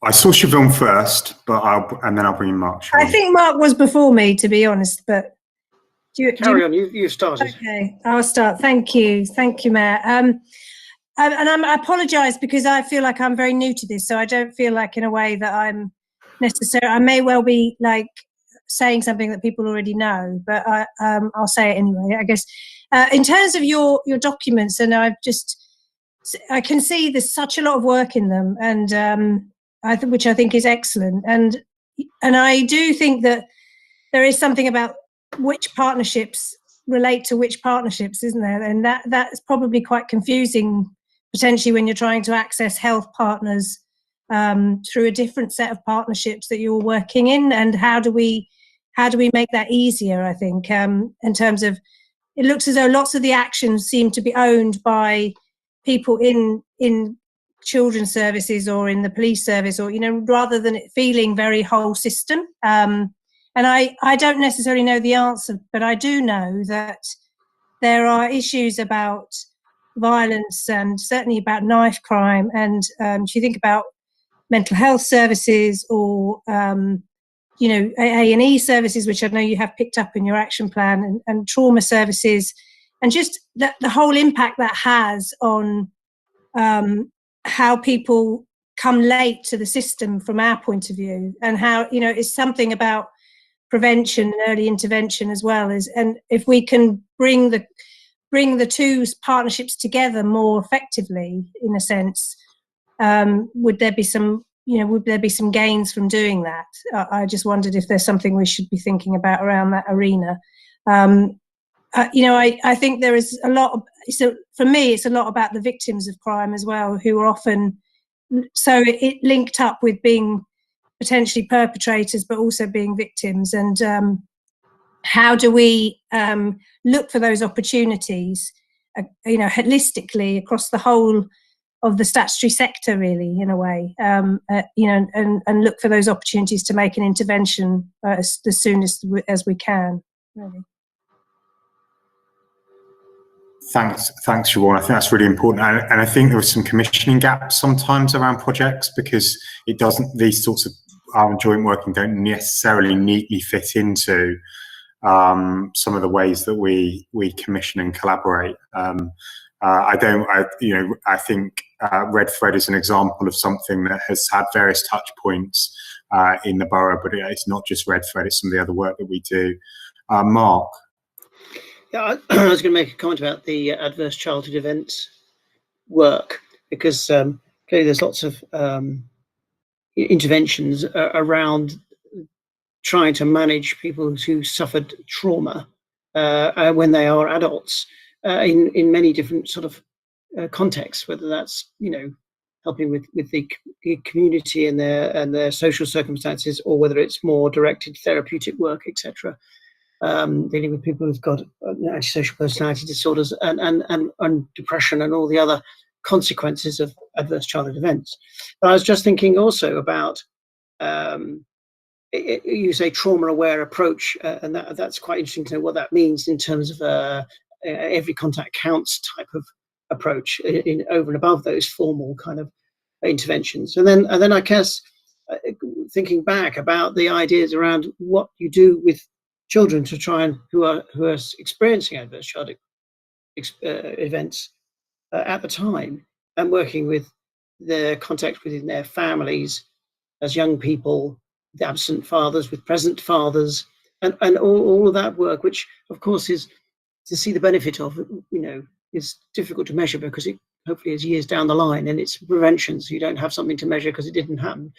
I saw Siobhan first, but and then I'll bring in Mark. Siobhan. I think Mark was before me, to be honest, but carry on. You started. Okay, I'll start. Thank you, Mayor. And I apologise because I feel like I'm very new to this, so I don't feel like in a way that I'm necessarily, I may well be like saying something that people already know, but I'll say it anyway, I guess. In terms of your documents, and I can see there's such a lot of work in them, and which I think is excellent. And I do think that there is something about which partnerships relate to which partnerships, isn't there? And that's probably quite confusing potentially when you're trying to access health partners through a different set of partnerships that you're working in. And how do we make that easier? I think in terms of, it looks as though lots of the actions seem to be owned by people in children's services or in the police service, or rather than it feeling very whole system. And I don't necessarily know the answer, but I do know that there are issues about violence and certainly about knife crime. And if you think about mental health services or, A&E services, which I know you have picked up in your action plan, and trauma services, and just the whole impact that has on how people come late to the system from our point of view, and how, it's something about prevention and early intervention as well as, and if we can bring the two partnerships together more effectively, in a sense, would there be some gains from doing that? I just wondered if there's something we should be thinking about around that arena. I think there is a lot so for me, it's a lot about the victims of crime as well, who are often, so it linked up with being potentially perpetrators, but also being victims. And how do we look for those opportunities, holistically across the whole of the statutory sector, really, in a way, and look for those opportunities to make an intervention as soon as we can, really. Thanks, Siobhan. I think that's really important, and I think there are some commissioning gaps sometimes around projects, because these sorts of joint working don't necessarily neatly fit into some of the ways that we commission and collaborate. I think Red Thread is an example of something that has had various touch points in the borough, but it's not just Red Thread, it's some of the other work that we do. Mark? Yeah, I was going to make a comment about the adverse childhood events work, because clearly there's lots of interventions around trying to manage people who suffered trauma when they are adults in many different sort of contexts, whether that's helping with the community and their social circumstances, or whether it's more directed therapeutic work, etc. Dealing with people who've got antisocial personality disorders and depression and all the other consequences of adverse childhood events. But I was just thinking also about you say trauma-aware approach, and that's quite interesting to know what that means in terms of every contact counts type of approach in over and above those formal kind of interventions. And then I guess thinking back about the ideas around what you do with children to try and who are experiencing adverse childhood events at the time, and working with their context within their families as young people, the absent fathers with present fathers, and all of that work, which of course is to see the benefit of, is difficult to measure because it hopefully is years down the line, and it's prevention, so you don't have something to measure because it didn't happen,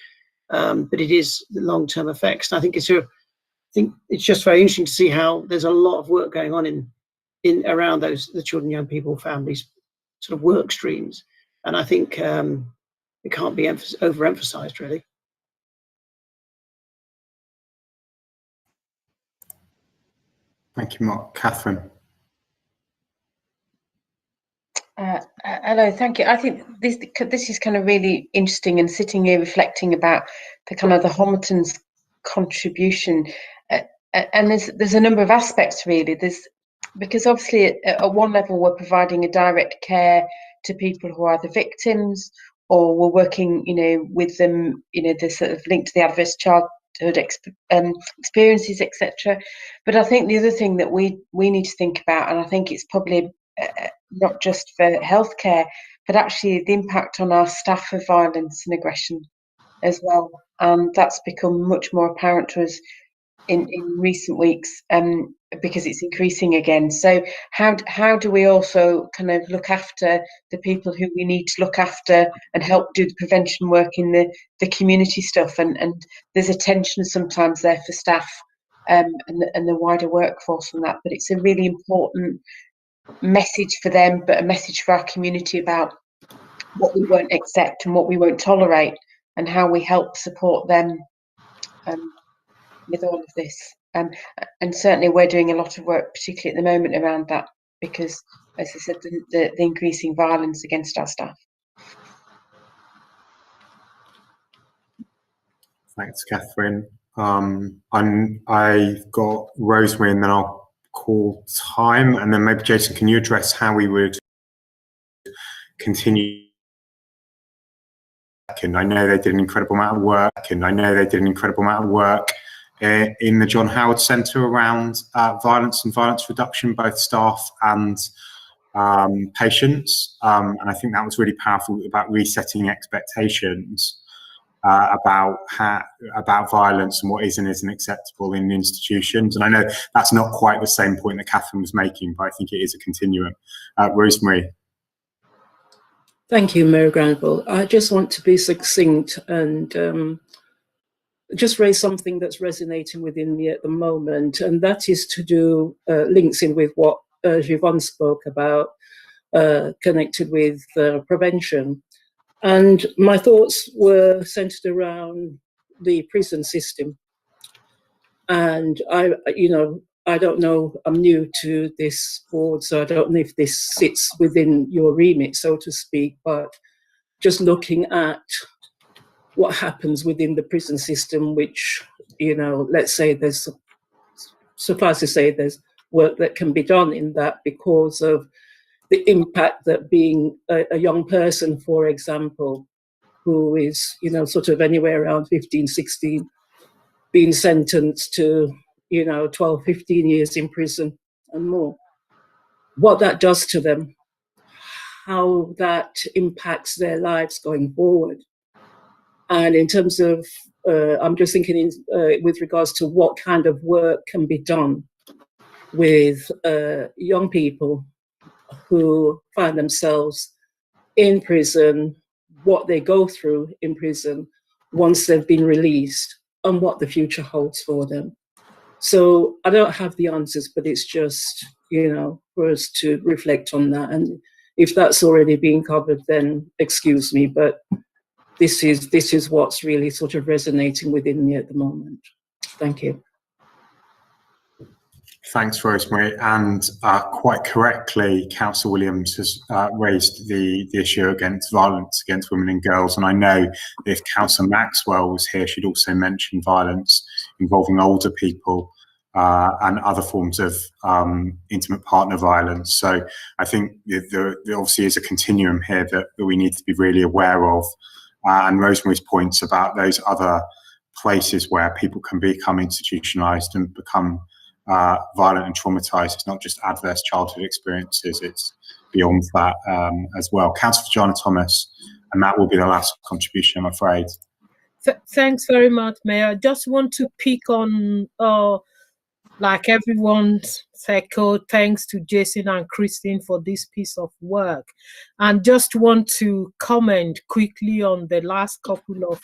but it is the long-term effects. And I think it's just very interesting to see how there's a lot of work going on in around the children, young people, families sort of work streams, and I think it can't be overemphasized, really. Thank you, Mark. Catherine? Hello, thank you. I think this is kind of really interesting, and sitting here reflecting about the kind of the Homerton's contribution, and there's a number of aspects really. Because obviously at one level we're providing a direct care to people who are the victims, or we're working, with them, the sort of link to the adverse childhood experiences, etc. But I think the other thing that we need to think about, and I think it's probably not just for healthcare, but actually the impact on our staff of violence and aggression as well. and that's become much more apparent to us in recent weeks, because it's increasing again. So how do we also kind of look after the people who we need to look after and help do the prevention work in the community stuff? And there's a tension sometimes there for staff and the wider workforce on that, but it's a really important message for them, but a message for our community about what we won't accept and what we won't tolerate, and how we help support them with all of this. And certainly we're doing a lot of work, particularly at the moment, around that, because, as I said, the increasing violence against our staff. Thanks, Catherine. I've got Rosemary, and then I'll call time, and then maybe Jason, can you address how we would continue? And I know they did an incredible amount of work, in the John Howard Centre around violence and violence reduction, both staff and patients. And I think that was really powerful about resetting expectations about violence and what is and isn't acceptable in institutions. And I know that's not quite the same point that Catherine was making, but I think it is a continuum. Rosemary. Thank you, Mary Granville. I just want to be succinct and just raise something that's resonating within me at the moment, and that is to do links in with what Yvonne spoke about, connected with prevention. And my thoughts were centered around the prison system. And I don't know, I'm new to this board, so I don't know if this sits within your remit, so to speak, but just looking at what happens within the prison system, which, let's say suffice to say, there's work that can be done in that because of the impact that being a young person, for example, who is, sort of anywhere around 15, 16, being sentenced to, 12, 15 years in prison and more, what that does to them, how that impacts their lives going forward. And in terms of, I'm just thinking with regards to what kind of work can be done with young people who find themselves in prison, what they go through in prison once they've been released, and what the future holds for them. So I don't have the answers, but it's just, for us to reflect on that. And if that's already been covered, then excuse me, but this is what's really sort of resonating within me at the moment. Thank you. Thanks, Rosemary. And quite correctly, Councillor Williams has raised the issue against violence against women and girls. And I know if Councillor Maxwell was here, she'd also mention violence involving older people and other forms of intimate partner violence. So I think there obviously is a continuum here that we need to be really aware of. And Rosemary's points about those other places where people can become institutionalised and become violent and traumatised. It's not just adverse childhood experiences, it's beyond that as well. Councillor Jana Thomas, and that will be the last contribution, I'm afraid. Thanks very much, Mayor. I just want to pick on, like everyone's echoed, thanks to Jason and Christine for this piece of work. And just want to comment quickly on the last couple of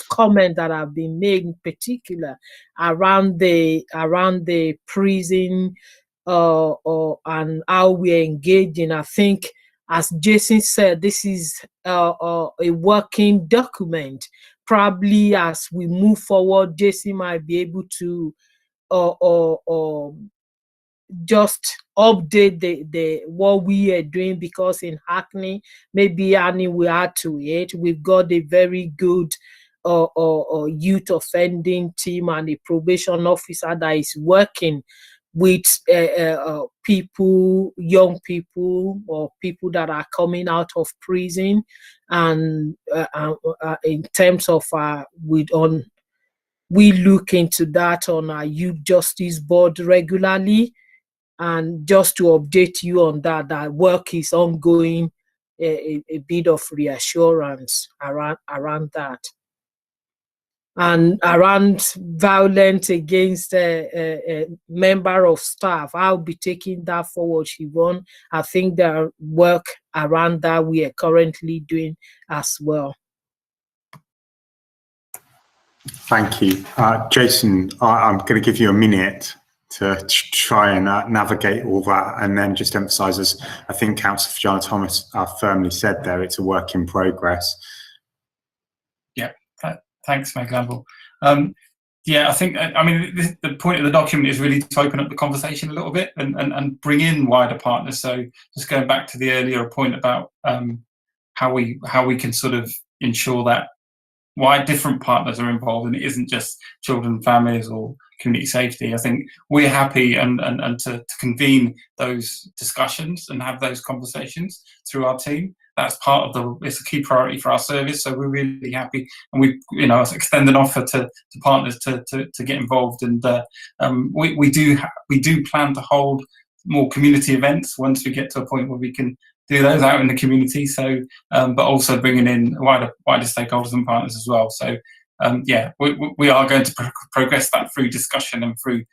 comment that have been made, in particular around the prison and how we're engaging. I think, as Jason said, this is a working document. Probably as we move forward, Jason might be able to just update the what we are doing, because in Hackney, maybe Annie will add to it. We've got a very good youth offending team and a probation officer that is working with people, young people, or people that are coming out of prison, and in terms of we look into that on our Youth Justice Board regularly. And just to update you on that, that work is ongoing a bit of reassurance around that. And around violence against a member of staff, I'll be taking that forward, Siobhan. I think there are work around that we are currently doing as well. Thank you. Jason, I'm going to give you a minute to try and navigate all that, and then just emphasise, as I think Councillor Fiona Thomas firmly said there, it's a work in progress. Yeah, thanks, Meg Gamble. Yeah, I think, the point of the document is really to open up the conversation a little bit and bring in wider partners. So just going back to the earlier point about how we can sort of ensure that why different partners are involved, and it isn't just children, families, or community safety. I think we're happy and to convene those discussions and have those conversations through our team. That's part of it's a key priority for our service. So we're really happy, and we extend an offer to partners to get involved. And we do plan to hold more community events once we get to a point where we can do those out in the community. So, but also bringing in wider stakeholders and partners as well. So, yeah, we are going to progress that through discussion and through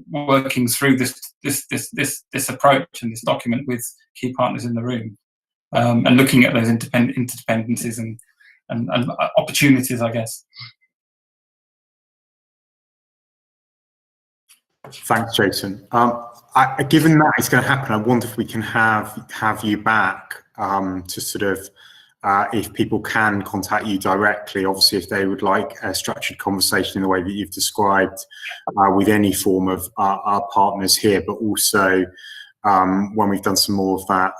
working through this approach and this document with key partners in the room, and looking at those interdependencies and opportunities, I guess. Thanks, Jason. Given that it's going to happen, I wonder if we can have you back to sort of, if people can contact you directly, obviously if they would like a structured conversation in the way that you've described with any form of our partners here, but also when we've done some more of that,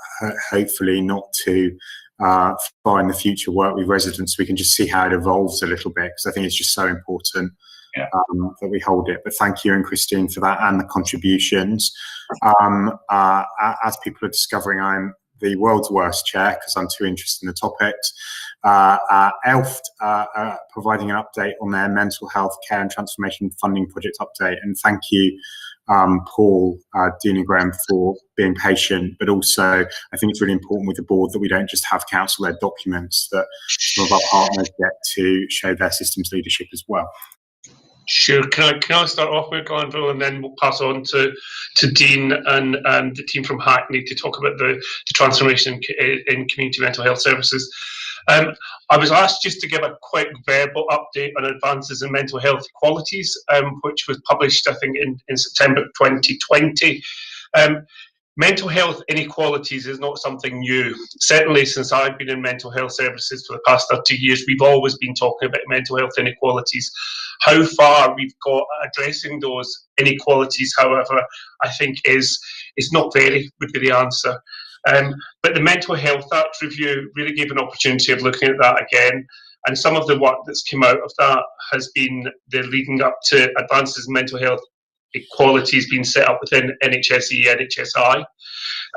hopefully not too far in the future, work with residents, we can just see how it evolves a little bit, because I think it's just so important. Yeah. That we hold it. But thank you and Christine for that and the contributions. As people are discovering, I'm the world's worst chair because I'm too interested in the topics. ELFT providing an update on their mental health care and transformation funding project update. And thank you, Paul, Dean and Graham, for being patient, but also I think it's really important with the board that we don't just have council-led documents, that some of our partners get to show their systems leadership as well. Sure. Can I start off with Glanville, and then we'll pass on to Dean and the team from Hackney to talk about the transformation in community mental health services. I was asked just to give a quick verbal update on advances in mental health equalities, which was published, I think, in September 2020. Mental health inequalities is not something new. Certainly since I've been in mental health services for the past 30 years, we've always been talking about mental health inequalities. How far we've got addressing those inequalities, however, I think is not very, would be the answer. But the Mental Health Act review really gave an opportunity of looking at that again. And some of the work that's come out of that has been the leading up to advances in mental health equalities being set up within NHSE, NHSI.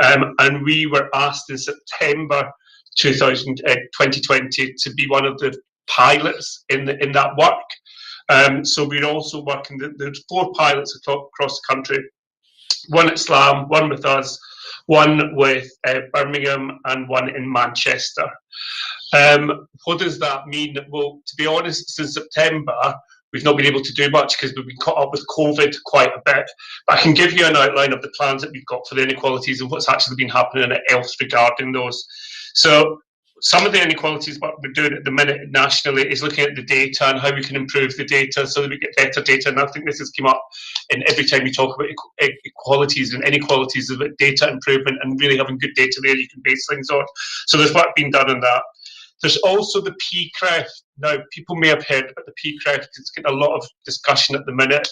And we were asked in September 2020 to be one of the pilots in that work. So we're also working, there's 4 pilots across the country, one at SLAM, one with us, one with Birmingham, and one in Manchester. What does that mean? Well, to be honest, since September, we've not been able to do much because we've been caught up with COVID quite a bit. But I can give you an outline of the plans that we've got for the inequalities and what's actually been happening at ELFT regarding those. So some of the inequalities what we're doing at the minute nationally is looking at the data and how we can improve the data so that we get better data. And I think this has come up in every time we talk about equalities and inequalities, about data improvement and really having good data there you can base things on. So there's work being done on that. There's also the PCREF. Now, people may have heard about the PCREF because it's getting a lot of discussion at the minute.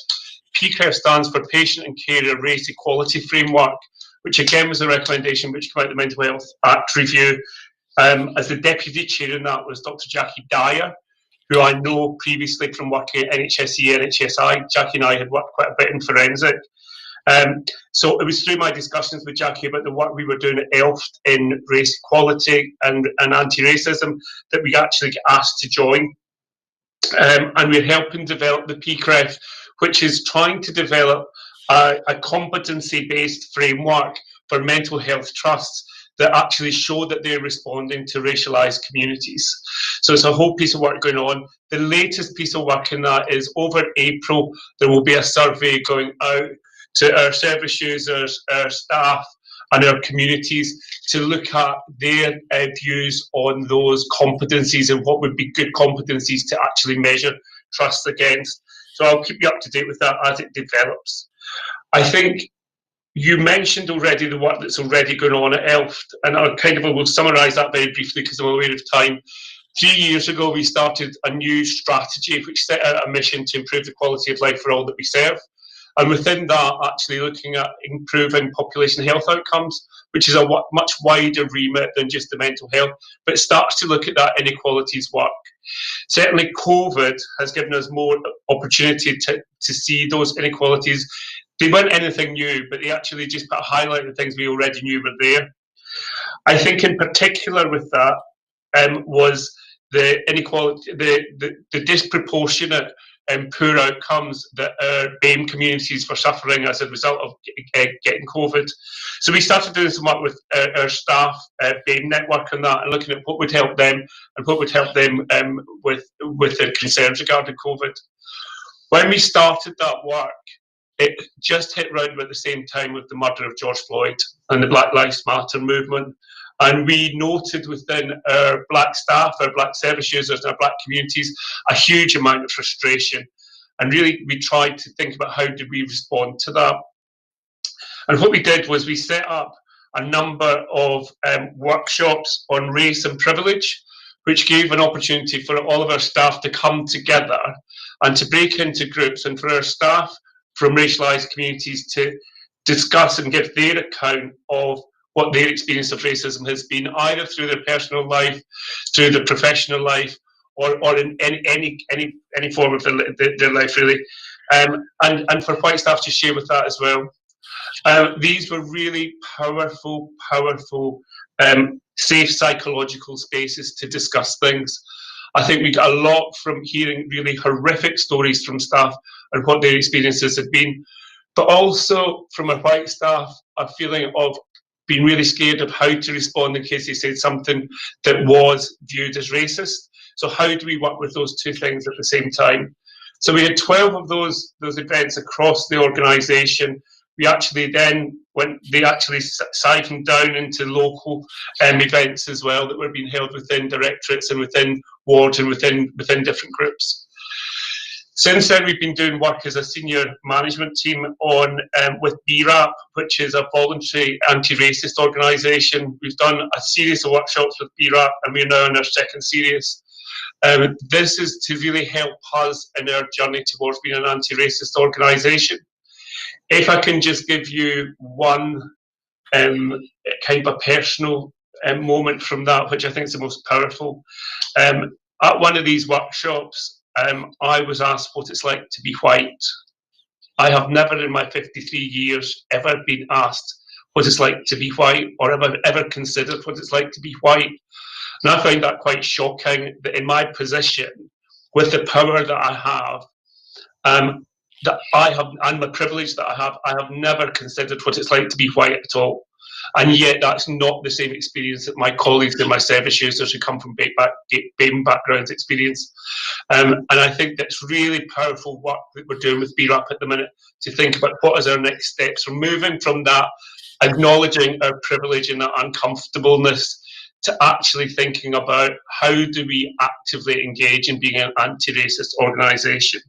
PCREF stands for Patient and Carer Race Equality Framework, which again was a recommendation which came out of the Mental Health Act review. As the deputy chair in that was Dr. Jackie Dyer, who I know previously from working at NHSE, NHSI. Jackie and I had worked quite a bit in forensic. So it was through my discussions with Jackie about the work we were doing at ELFT in race equality and anti-racism that we actually got asked to join. And we're helping develop the PCREF, which is trying to develop a competency-based framework for mental health trusts that actually show that they're responding to racialised communities. So it's a whole piece of work going on. The latest piece of work in that is over April, there will be a survey going out to our service users, our staff, and our communities to look at their views on those competencies and what would be good competencies to actually measure trust against. So I'll keep you up to date with that as it develops. I think you mentioned already the work that's already going on at ELFT, and I will summarise that very briefly because I'm aware of time. 3 years ago, we started a new strategy which set out a mission to improve the quality of life for all that we serve. And within that, actually looking at improving population health outcomes, which is a much wider remit than just the mental health, but it starts to look at that inequalities work. Certainly, COVID has given us more opportunity to see those inequalities. They weren't anything new, but they actually just put a highlight of things we already knew were there. I think in particular with that was the inequality, the disproportionate poor outcomes that our BAME communities were suffering as a result of getting COVID. So we started doing some work with our staff BAME network on that and looking at what would help them and what would help them with their concerns regarding COVID. When we started that work, it just hit round about the same time with the murder of George Floyd and the Black Lives Matter movement. And we noted within our Black staff, our Black service users, and our Black communities, a huge amount of frustration. And really, we tried to think about how did we respond to that. And what we did was we set up a number of workshops on race and privilege, which gave an opportunity for all of our staff to come together and to break into groups, and for our staff from racialised communities to discuss and give their account of what their experience of racism has been, either through their personal life, through their professional life, or in any form of their life, really. And for white staff to share with that as well. These were really powerful, safe psychological spaces to discuss things. I think we got a lot from hearing really horrific stories from staff and what their experiences had been, but also from our white staff, a feeling of being really scared of how to respond in case they said something that was viewed as racist. So how do we work with those two things at the same time? So we had 12 of those events across the organisation. We actually then siphoned down into local events as well that were being held within directorates and within wards and within different groups. Since then, we've been doing work as a senior management team on with BRAP, which is a voluntary anti-racist organisation. We've done a series of workshops with BRAP, and we're now in our second series. This is to really help us in our journey towards being an anti-racist organisation. If I can just give you one kind of a personal moment from that, which I think is the most powerful. At one of these workshops, I was asked what it's like to be white. I have never in my 53 years ever been asked what it's like to be white, or ever considered what it's like to be white. And I find that quite shocking that in my position, with the power that I have, and the privilege that I have never considered what it's like to be white at all. And yet that's not the same experience that my colleagues and my service users who come from BAME backgrounds experience. And I think that's really powerful work that we're doing with BRAP at the minute to think about what is our next steps. We're moving from that, acknowledging our privilege and that uncomfortableness, to actually thinking about how do we actively engage in being an anti-racist organisation.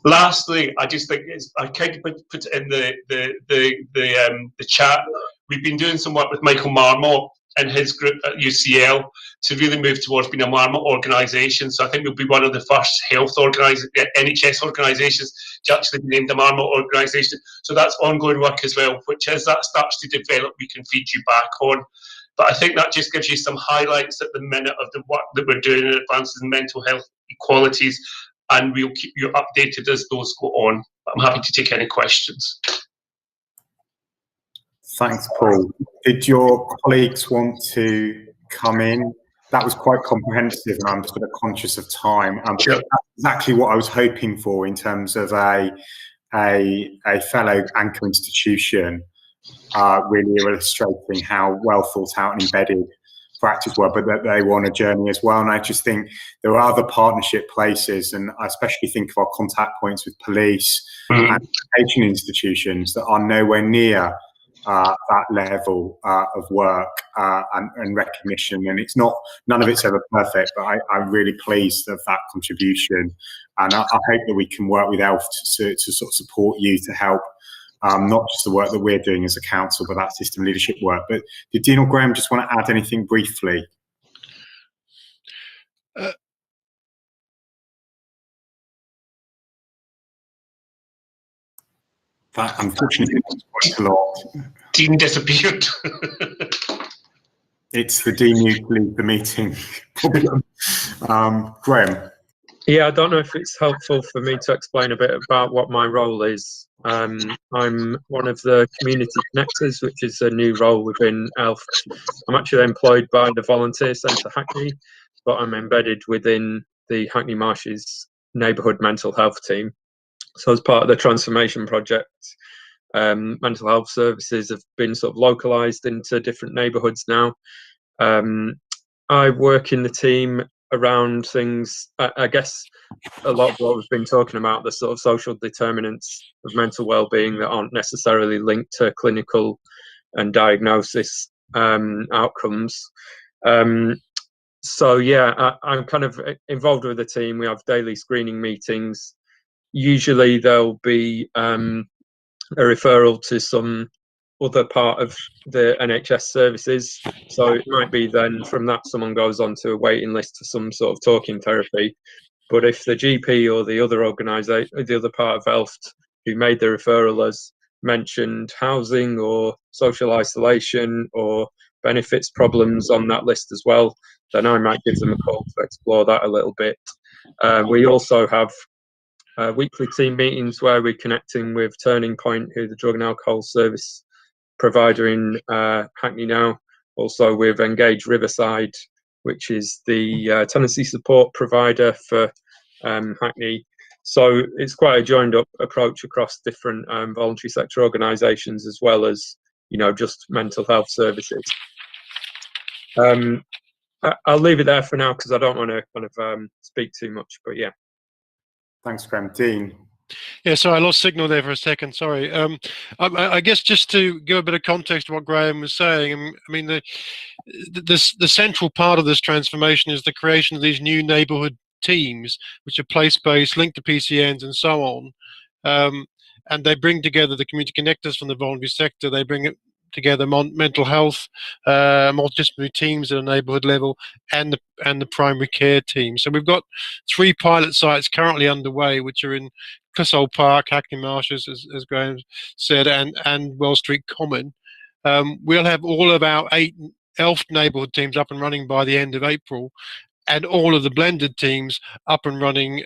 Lastly, I just think I kind of put it in the chat. We've been doing some work with Michael Marmot and his group at UCL to really move towards being a Marmot organisation. So I think we'll be one of the first NHS organisations to actually be named a Marmot organisation. So that's ongoing work as well, which as that starts to develop, we can feed you back on. But I think that just gives you some highlights at the minute of the work that we're doing in advances in mental health equalities, and we'll keep you updated as those go on. I'm happy to take any questions. Thanks, Paul. Did your colleagues want to come in? That was quite comprehensive, and I'm just sort of conscious of time. Sure. That's exactly what I was hoping for in terms of a fellow anchor institution really illustrating how well thought out and embedded practice were, but that they were on a journey as well. And I just think there are other partnership places, and I especially think of our contact points with police and education institutions that are nowhere near that level of work and recognition. And it's not, none of it's ever perfect, but I'm really pleased of that contribution. And I hope that we can work with ELF to sort of support you to help not just the work that we're doing as a council, but that system leadership work. But did Dean or Graham just want to add anything briefly? That unfortunately is quite a lot. Dean disappeared. It's the Dean you leave the meeting problem. Graham. Yeah, I don't know if it's helpful for me to explain a bit about what my role is. I'm one of the community connectors, which is a new role within ELF. I'm actually employed by the Volunteer Centre Hackney, but I'm embedded within the Hackney Marshes neighbourhood mental health team. So as part of the transformation project, mental health services have been sort of localised into different neighbourhoods now. I work in the team around things, I guess a lot of what we've been talking about, the sort of social determinants of mental well-being that aren't necessarily linked to clinical and diagnosis outcomes. So yeah, I'm kind of involved with the team. We have daily screening meetings. Usually there'll be a referral to some other part of the NHS services. So it might be then from that someone goes on to a waiting list for some sort of talking therapy. But if the GP or the other organisation, the other part of ELF who made the referral has mentioned housing or social isolation or benefits problems on that list as well, then I might give them a call to explore that a little bit. We also have weekly team meetings where we're connecting with Turning Point, who the drug and alcohol service provider in Hackney now. Also with Engage Riverside, which is the tenancy support provider for Hackney. So it's quite a joined up approach across different voluntary sector organisations, as well as, you know, just mental health services. I'll leave it there for now because I don't want to kind of speak too much, but yeah. Thanks, Graham. Dean. Yeah, sorry, I lost signal there for a second. Sorry. I guess just to give a bit of context to what Graham was saying, I mean, the central part of this transformation is the creation of these new neighbourhood teams, which are place-based, linked to PCNs and so on. And they bring together the community connectors from the voluntary sector. They bring it together mental health, multidisciplinary teams at a neighbourhood level, and the primary care team. So we've got 3 pilot sites currently underway, which are in Clissold Park, Hackney Marshes, as Graham said, and Wells Street Common. We'll have all of our 8 ELF neighbourhood teams up and running by the end of April, and all of the blended teams up and running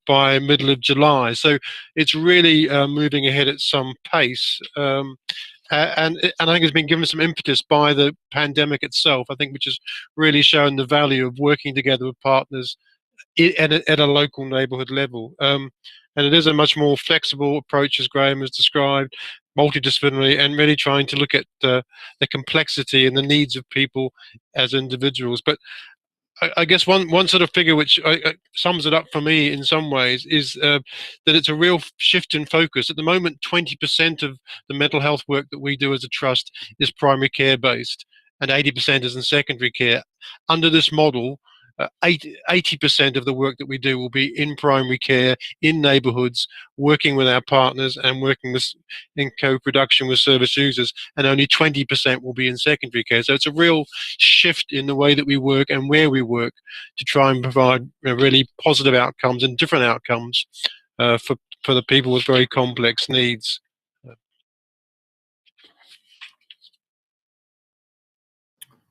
by middle of July. So it's really moving ahead at some pace. And I think it's been given some impetus by the pandemic itself, I think, which has really shown the value of working together with partners at a local neighbourhood level. And it is a much more flexible approach, as Graham has described, multidisciplinary, and really trying to look at the complexity and the needs of people as individuals. But I guess one sort of figure which sums it up for me in some ways is that it's a real shift in focus. At the moment, 20% of the mental health work that we do as a trust is primary care based, and 80% is in secondary care. Under this model, 80% of the work that we do will be in primary care, in neighbourhoods, working with our partners and working in co-production with service users, and only 20% will be in secondary care. So it's a real shift in the way that we work and where we work to try and provide really positive outcomes and different outcomes for the people with very complex needs.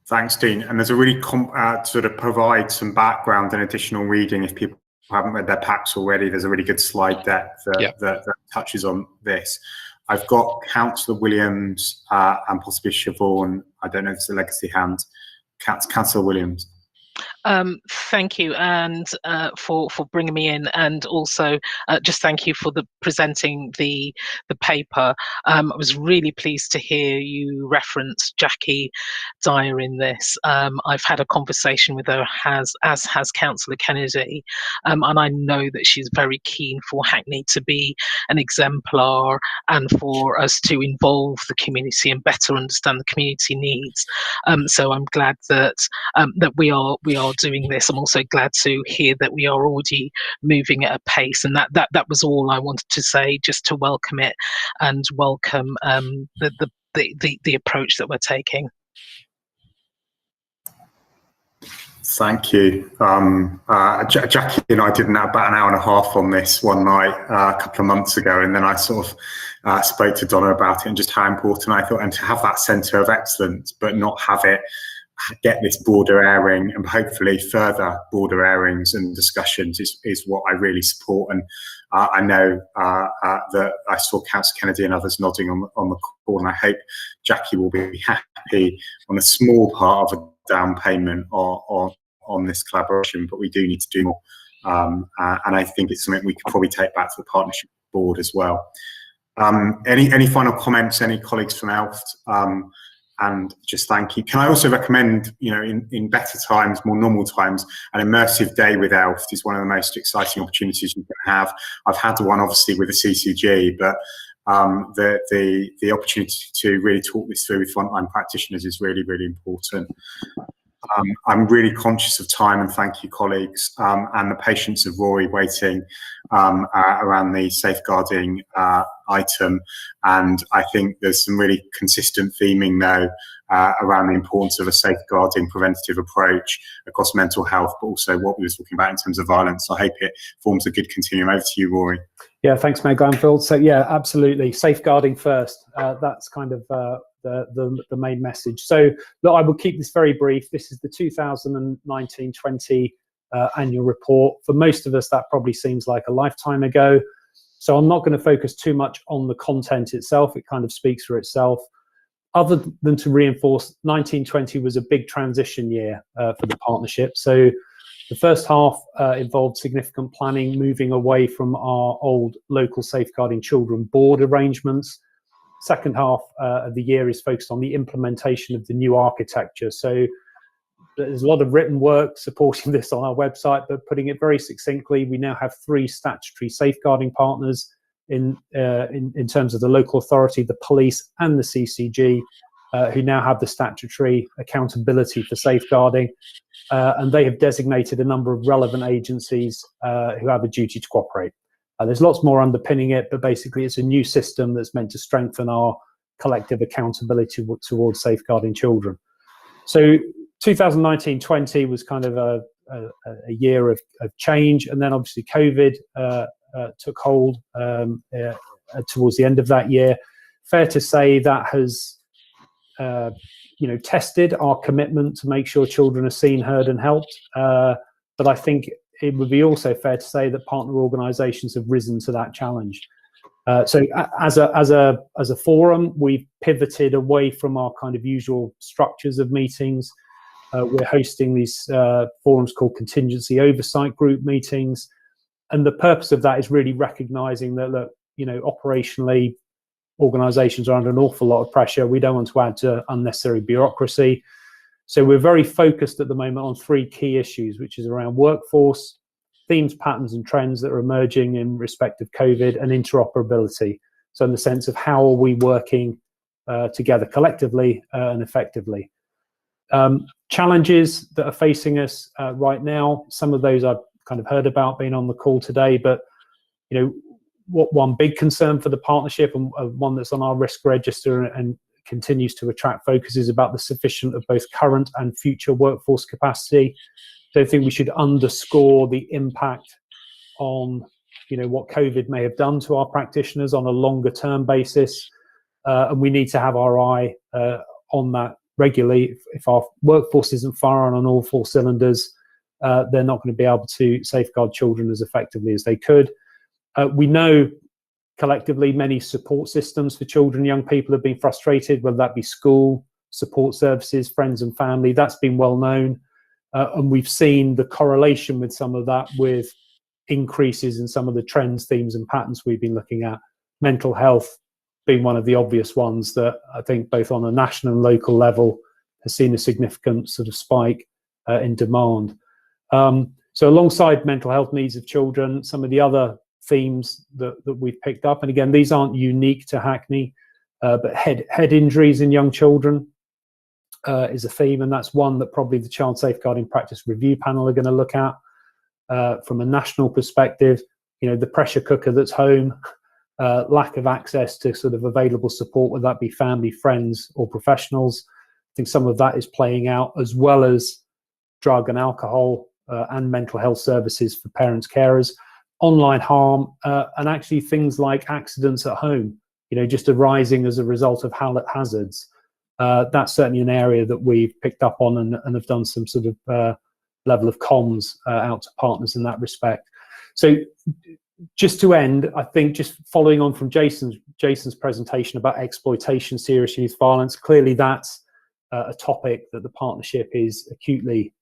Thanks, Dean. And there's a really sort of provide some background and additional reading if people haven't read their packs already. There's a really good slide deck that touches on this. I've got Councillor Williams and possibly Siobhan. I don't know if it's a legacy hand. Councillor Williams. Thank you, and for bringing me in, and also just thank you for the presenting the paper. I was really pleased to hear you reference Jackie Dyer in this. I've had a conversation with her, as has Councillor Kennedy, and I know that she's very keen for Hackney to be an exemplar and for us to involve the community and better understand the community needs. So I'm glad that that we are doing this. I'm also glad to hear that we are already moving at a pace, and that was all I wanted to say, just to welcome it and welcome the approach that we're taking. Thank you. Jackie and I did about an hour and a half on this one night a couple of months ago, and then I sort of spoke to Donna about it and just how important I thought, and to have that centre of excellence, but not have it get this broader airing, and hopefully further broader airings and discussions is what I really support. And I know that I saw Councillor Kennedy and others nodding on the call, and I hope Jackie will be happy on a small part of a down payment on this collaboration, but we do need to do more. And I think it's something we could probably take back to the partnership board as well. Any final comments, any colleagues from ELFT? And just thank you. Can I also recommend, in better times, more normal times, an immersive day with ELFT is one of the most exciting opportunities you can have. I've had one obviously with the CCG, but the opportunity to really talk this through with frontline practitioners is really, really important. I'm really conscious of time, and thank you, colleagues, and the patience of Rory waiting around the safeguarding item. And I think there's some really consistent theming, though, around the importance of a safeguarding preventative approach across mental health, but also what we were talking about in terms of violence. I hope it forms a good continuum. Over to you, Rory. Yeah, thanks, Mayor Glanfield. So yeah, absolutely, safeguarding first. That's kind of the main message. So look, I will keep this very brief. This is the 2019-20 annual report. For most of us, that probably seems like a lifetime ago. So I'm not going to focus too much on the content itself. It kind of speaks for itself. Other than to reinforce, 1920 was a big transition year for the partnership. So the first half involved significant planning, moving away from our old local safeguarding children board arrangements. Second half of the year is focused on the implementation of the new architecture. So there's a lot of written work supporting this on our website, but putting it very succinctly, we now have 3 statutory safeguarding partners in terms of the local authority, the police and the CCG, who now have the statutory accountability for safeguarding. And they have designated a number of relevant agencies who have a duty to cooperate. There's lots more underpinning it, but basically it's a new system that's meant to strengthen our collective accountability towards safeguarding children. So 2019-20 was kind of a year of change, and then obviously COVID took hold towards the end of that year. Fair to say that has tested our commitment to make sure children are seen, heard and helped. But I think it would be also fair to say that partner organisations have risen to that challenge. So as a forum, we've pivoted away from our kind of usual structures of meetings. We're hosting these forums called contingency oversight group meetings. And the purpose of that is really recognising that, look, operationally, organisations are under an awful lot of pressure. We don't want to add to unnecessary bureaucracy. So we're very focused at the moment on 3 key issues, which is around workforce, themes, patterns and trends that are emerging in respect of COVID, and interoperability. So in the sense of how are we working together collectively and effectively. Challenges that are facing us right now, some of those I've kind of heard about being on the call today, but what one big concern for the partnership, and one that's on our risk register and continues to attract focus, is about the sufficient of both current and future workforce capacity. So I think we should underscore the impact on what COVID may have done to our practitioners on a longer term basis, and we need to have our eye on that regularly. If our workforce isn't firing on all 4 cylinders, they're not going to be able to safeguard children as effectively as they could. We know collectively many support systems for children and young people have been frustrated, whether that be school, support services, friends and family. That's been well known. and we've seen the correlation with some of that with increases in some of the trends, themes and patterns we've been looking at. Mental health being one of the obvious ones that I think both on a national and local level has seen a significant sort of spike in demand. So alongside mental health needs of children, some of the other themes that we've picked up, and again, these aren't unique to Hackney, but head injuries in young children is a theme, and that's one that probably the Child Safeguarding Practice Review Panel are going to look at. From a national perspective, you know, the pressure cooker that's home, lack of access to sort of available support, whether that be family, friends or professionals. I think some of that is playing out, as well as drug and alcohol and mental health services for parents, carers, online harm, and actually things like accidents at home, you know, just arising as a result of hazards. That's certainly an area that we've picked up on and have done some sort of level of comms out to partners in that respect. So just to end, I think just following on from Jason's presentation about exploitation, serious youth violence, clearly that's a topic that the partnership is acutely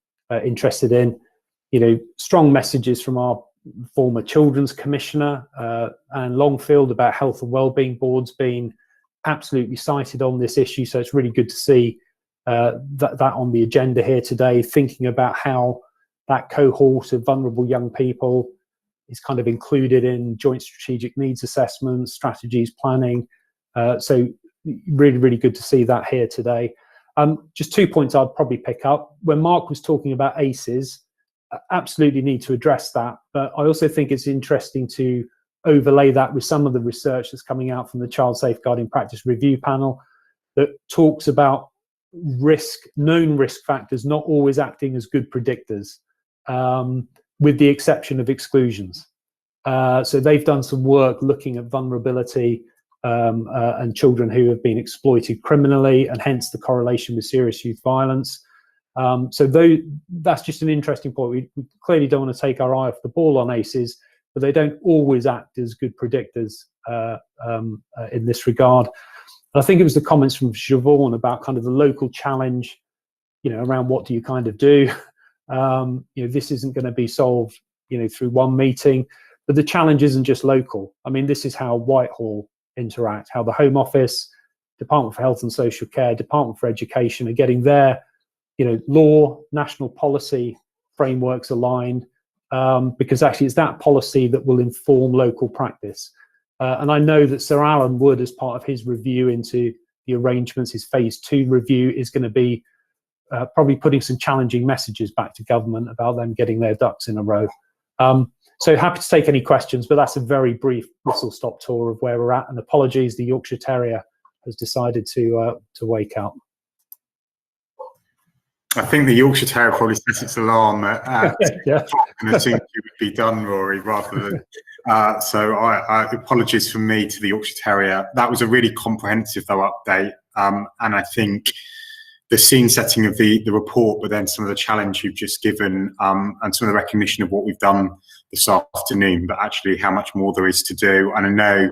interested in. You know, strong messages from our former Children's Commissioner Anne Longfield about health and wellbeing boards being absolutely cited on this issue. So it's really good to see that on the agenda here today, thinking about how that cohort of vulnerable young people is kind of included in joint strategic needs assessments, strategies, planning. So really, really good to see that here today. Just 2 points I'd probably pick up. When Mark was talking about ACEs, absolutely need to address that. But I also think it's interesting to overlay that with some of the research that's coming out from the Child Safeguarding Practice Review Panel that talks about known risk factors not always acting as good predictors, with the exception of exclusions. So they've done some work looking at vulnerability and children who have been exploited criminally, and hence the correlation with serious youth violence. So that's just an interesting point. We clearly don't want to take our eye off the ball on ACEs, but they don't always act as good predictors in this regard. And I think it was the comments from Siobhan about kind of the local challenge, you know, around what do you kind of do? You know, this isn't going to be solved, you know, through one meeting, but the challenge isn't just local. I mean, this is how Whitehall interact, how the Home Office, Department for Health and Social Care, Department for Education are getting their, you know, law, national policy frameworks aligned, because actually it's that policy that will inform local practice. And I know that Sir Alan Wood, as part of his review into the arrangements, his phase 2 review, is going to be probably putting some challenging messages back to government about them getting their ducks in a row. So happy to take any questions, but that's a very brief whistle-stop tour of where we're at. And apologies, the Yorkshire Terrier has decided to wake up. I think the Yorkshire Terrier probably set its alarm at yeah. and assumed it would be done, Rory, rather than. So I apologies from me to the Yorkshire Terrier. That was a really comprehensive, though, update. And I think the scene setting of the report, but then some of the challenge you've just given, and some of the recognition of what we've done this afternoon, but actually how much more there is to do. And I know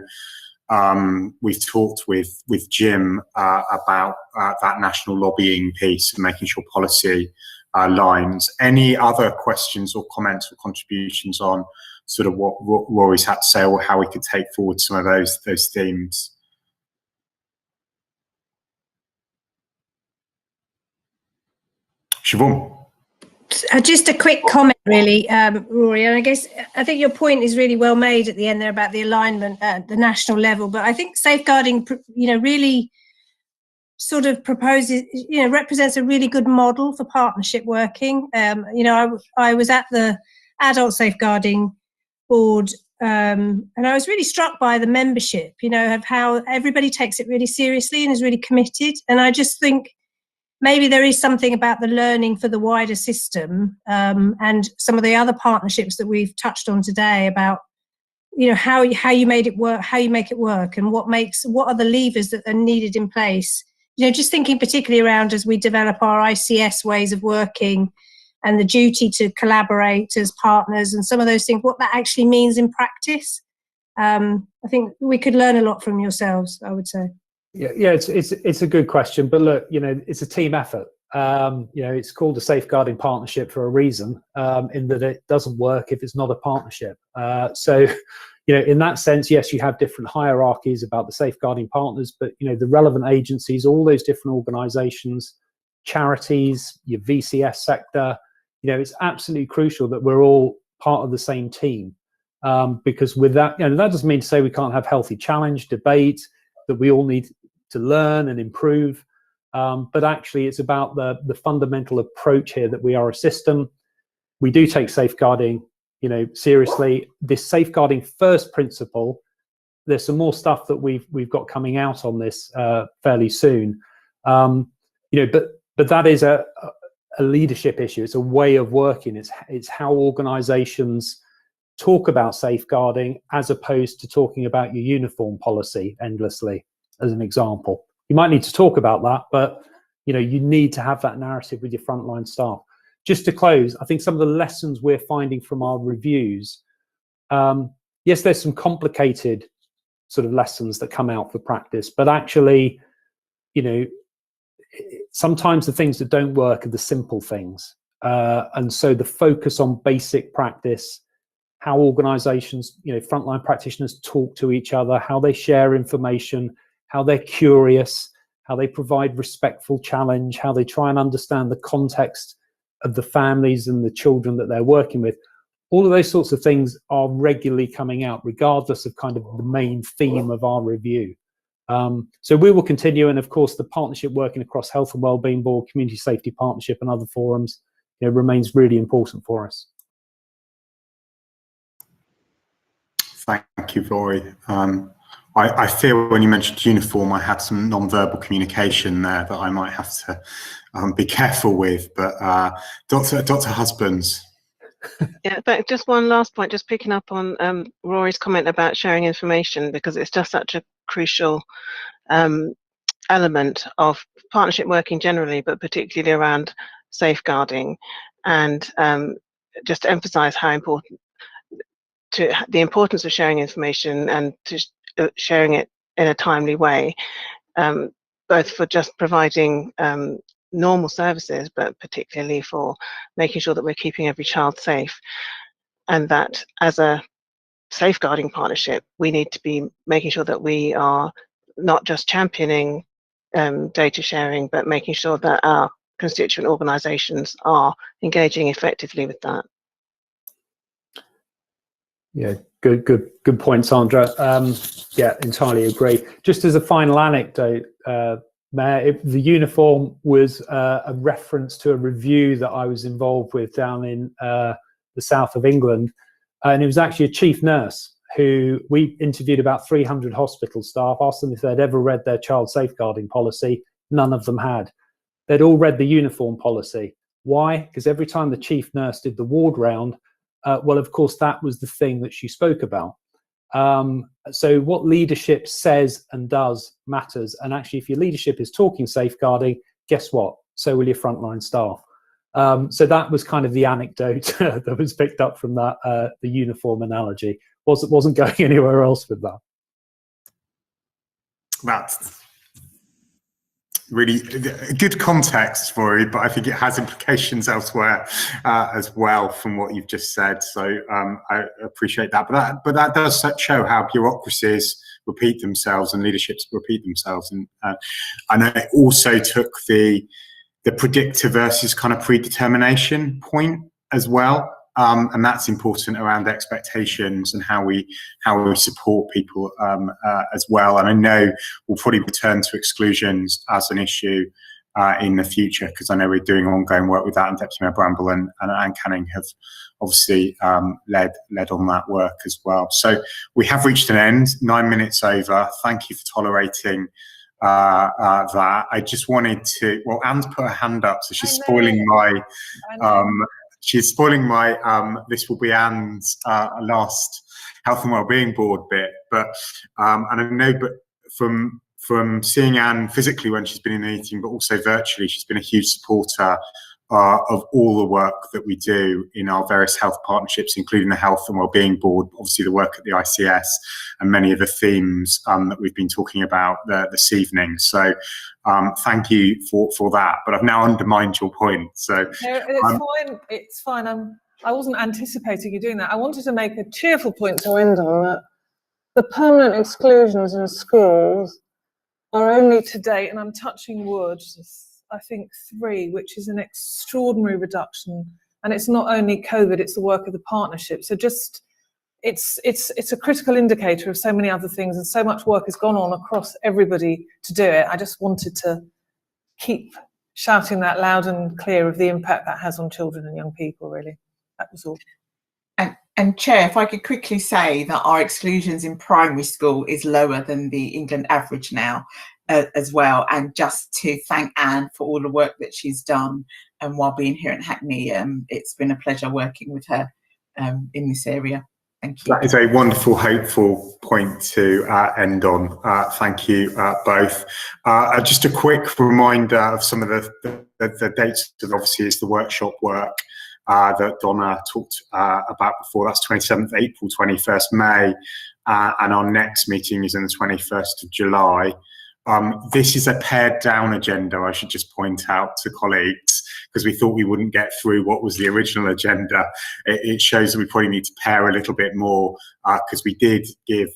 we've talked with Jim about that national lobbying piece and making sure policy lines. Any other questions or comments or contributions on sort of what Rory's had to say, or how we could take forward some of those themes? Siobhan? Just a quick comment, really, Rory. And I think your point is really well made at the end there about the alignment at the national level. But I think safeguarding, you know, really sort of proposes, you know, represents a really good model for partnership working. You know, I was at the Adult Safeguarding Board, and I was really struck by the membership, you know, of how everybody takes it really seriously and is really committed. And I just think maybe there is something about the learning for the wider system, and some of the other partnerships that we've touched on today about, you know, how you made it work, how you make it work, and what are the levers that are needed in place. You know, just thinking particularly around as we develop our ICS ways of working and the duty to collaborate as partners and some of those things, what that actually means in practice. I think we could learn a lot from yourselves, I would say. Yeah, it's a good question, but look, you know, it's a team effort. It's called a safeguarding partnership for a reason, in that it doesn't work if it's not a partnership. So in that sense, yes, you have different hierarchies about the safeguarding partners, but the relevant agencies, all those different organizations, charities, your VCS sector, it's absolutely crucial that we're all part of the same team, because with that, that doesn't mean to say we can't have healthy challenge, debate, that we all need to learn and improve. But actually, it's about the fundamental approach here, that we are a system. We do take safeguarding, seriously. This safeguarding first principle. There's some more stuff that we've got coming out on this fairly soon. But that is a leadership issue. It's a way of working. It's how organisations talk about safeguarding, as opposed to talking about your uniform policy endlessly, as an example. You might need to talk about that, but you need to have that narrative with your frontline staff. Just to close, I think some of the lessons we're finding from our reviews, yes, there's some complicated sort of lessons that come out for practice, but actually, sometimes the things that don't work are the simple things. And so the focus on basic practice, how organizations, frontline practitioners talk to each other, how they share information, how they're curious, how they provide respectful challenge, how they try and understand the context of the families and the children that they're working with. All of those sorts of things are regularly coming out, regardless of kind of the main theme of our review. So we will continue, and of course the partnership working across Health and Wellbeing Board, Community Safety Partnership and other forums remains really important for us. Thank you, Rory. I feel when you mentioned uniform, I had some non-verbal communication there that I might have to be careful with. But Dr. Husbands. Yeah, but just one last point, just picking up on Rory's comment about sharing information, because it's just such a crucial element of partnership working generally, but particularly around safeguarding, and just to emphasize how important the importance of sharing information, and to sharing it in a timely way, both for just providing normal services, but particularly for making sure that we're keeping every child safe. And that as a safeguarding partnership, we need to be making sure that we are not just championing data sharing, but making sure that our constituent organisations are engaging effectively with that. Yeah, good point, Sandra. Yeah, entirely agree. Just as a final anecdote, Mayor, the uniform was a reference to a review that I was involved with down in the south of England, and it was actually a chief nurse who we interviewed about 300 hospital staff, asked them if they'd ever read their child safeguarding policy. None of them had. They'd all read the uniform policy. Why? Because every time the chief nurse did the ward round, well, of course, that was the thing that she spoke about. So what leadership says and does matters. And actually, if your leadership is talking safeguarding, guess what? So will your frontline staff. So that was kind of the anecdote that was picked up from that, the uniform analogy. Wasn't going anywhere else with that. That's really good context for you, but I think it has implications elsewhere as well from what you've just said. So I appreciate that. But that does show how bureaucracies repeat themselves and leaderships repeat themselves. And I also took the predictor versus kind of predetermination point as well. And that's important around expectations and how we support people as well. And I know we'll probably return to exclusions as an issue in the future, because I know we're doing ongoing work with that, and Deputy Mayor Bramble and Anne Canning have obviously led on that work as well. So we have reached an end, 9 minutes over. Thank you for tolerating that. I just wanted to, well, Anne's put her hand up, so she's spoiling my this will be Anne's last Health and Wellbeing Board bit, but and I know, but from seeing Anne physically when she's been in the meeting, but also virtually, she's been a huge supporter of all the work that we do in our various health partnerships, including the Health and Wellbeing Board, obviously the work at the ICS, and many of the themes that we've been talking about this evening. So thank you for that. But I've now undermined your point. So no, it's fine. It's fine. I wasn't anticipating you doing that. I wanted to make a cheerful point to end on that. The permanent exclusions in schools are only to date, and I'm touching wood, I think 3, which is an extraordinary reduction. And it's not only COVID, it's the work of the partnership. So just, it's a critical indicator of so many other things, and so much work has gone on across everybody to do it. I just wanted to keep shouting that loud and clear of the impact that has on children and young people, really. That was all. And Chair, if I could quickly say that our exclusions in primary school is lower than the England average now as well. And just to thank Anne for all the work that she's done while being here at Hackney. It's been a pleasure working with her in this area. Thank you. That is a wonderful, hopeful point to end on. Thank you both. Just a quick reminder of some of the dates that obviously is the workshop work that Donna talked about before. That's 27th April, 21st May, and our next meeting is on the 21st of July. This is a pared down agenda, I should just point out to colleagues, because we thought we wouldn't get through what was the original agenda. It shows that we probably need to pare a little bit more, because we did give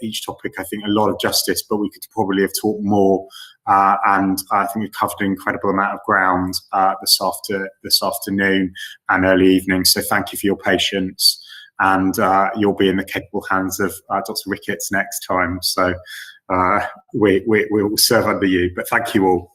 each topic, I think, a lot of justice, but we could probably have talked more. And I think we've covered an incredible amount of ground this afternoon and early evening. So thank you for your patience, and you'll be in the capable hands of Dr. Ricketts next time. So we will serve under you, but thank you all.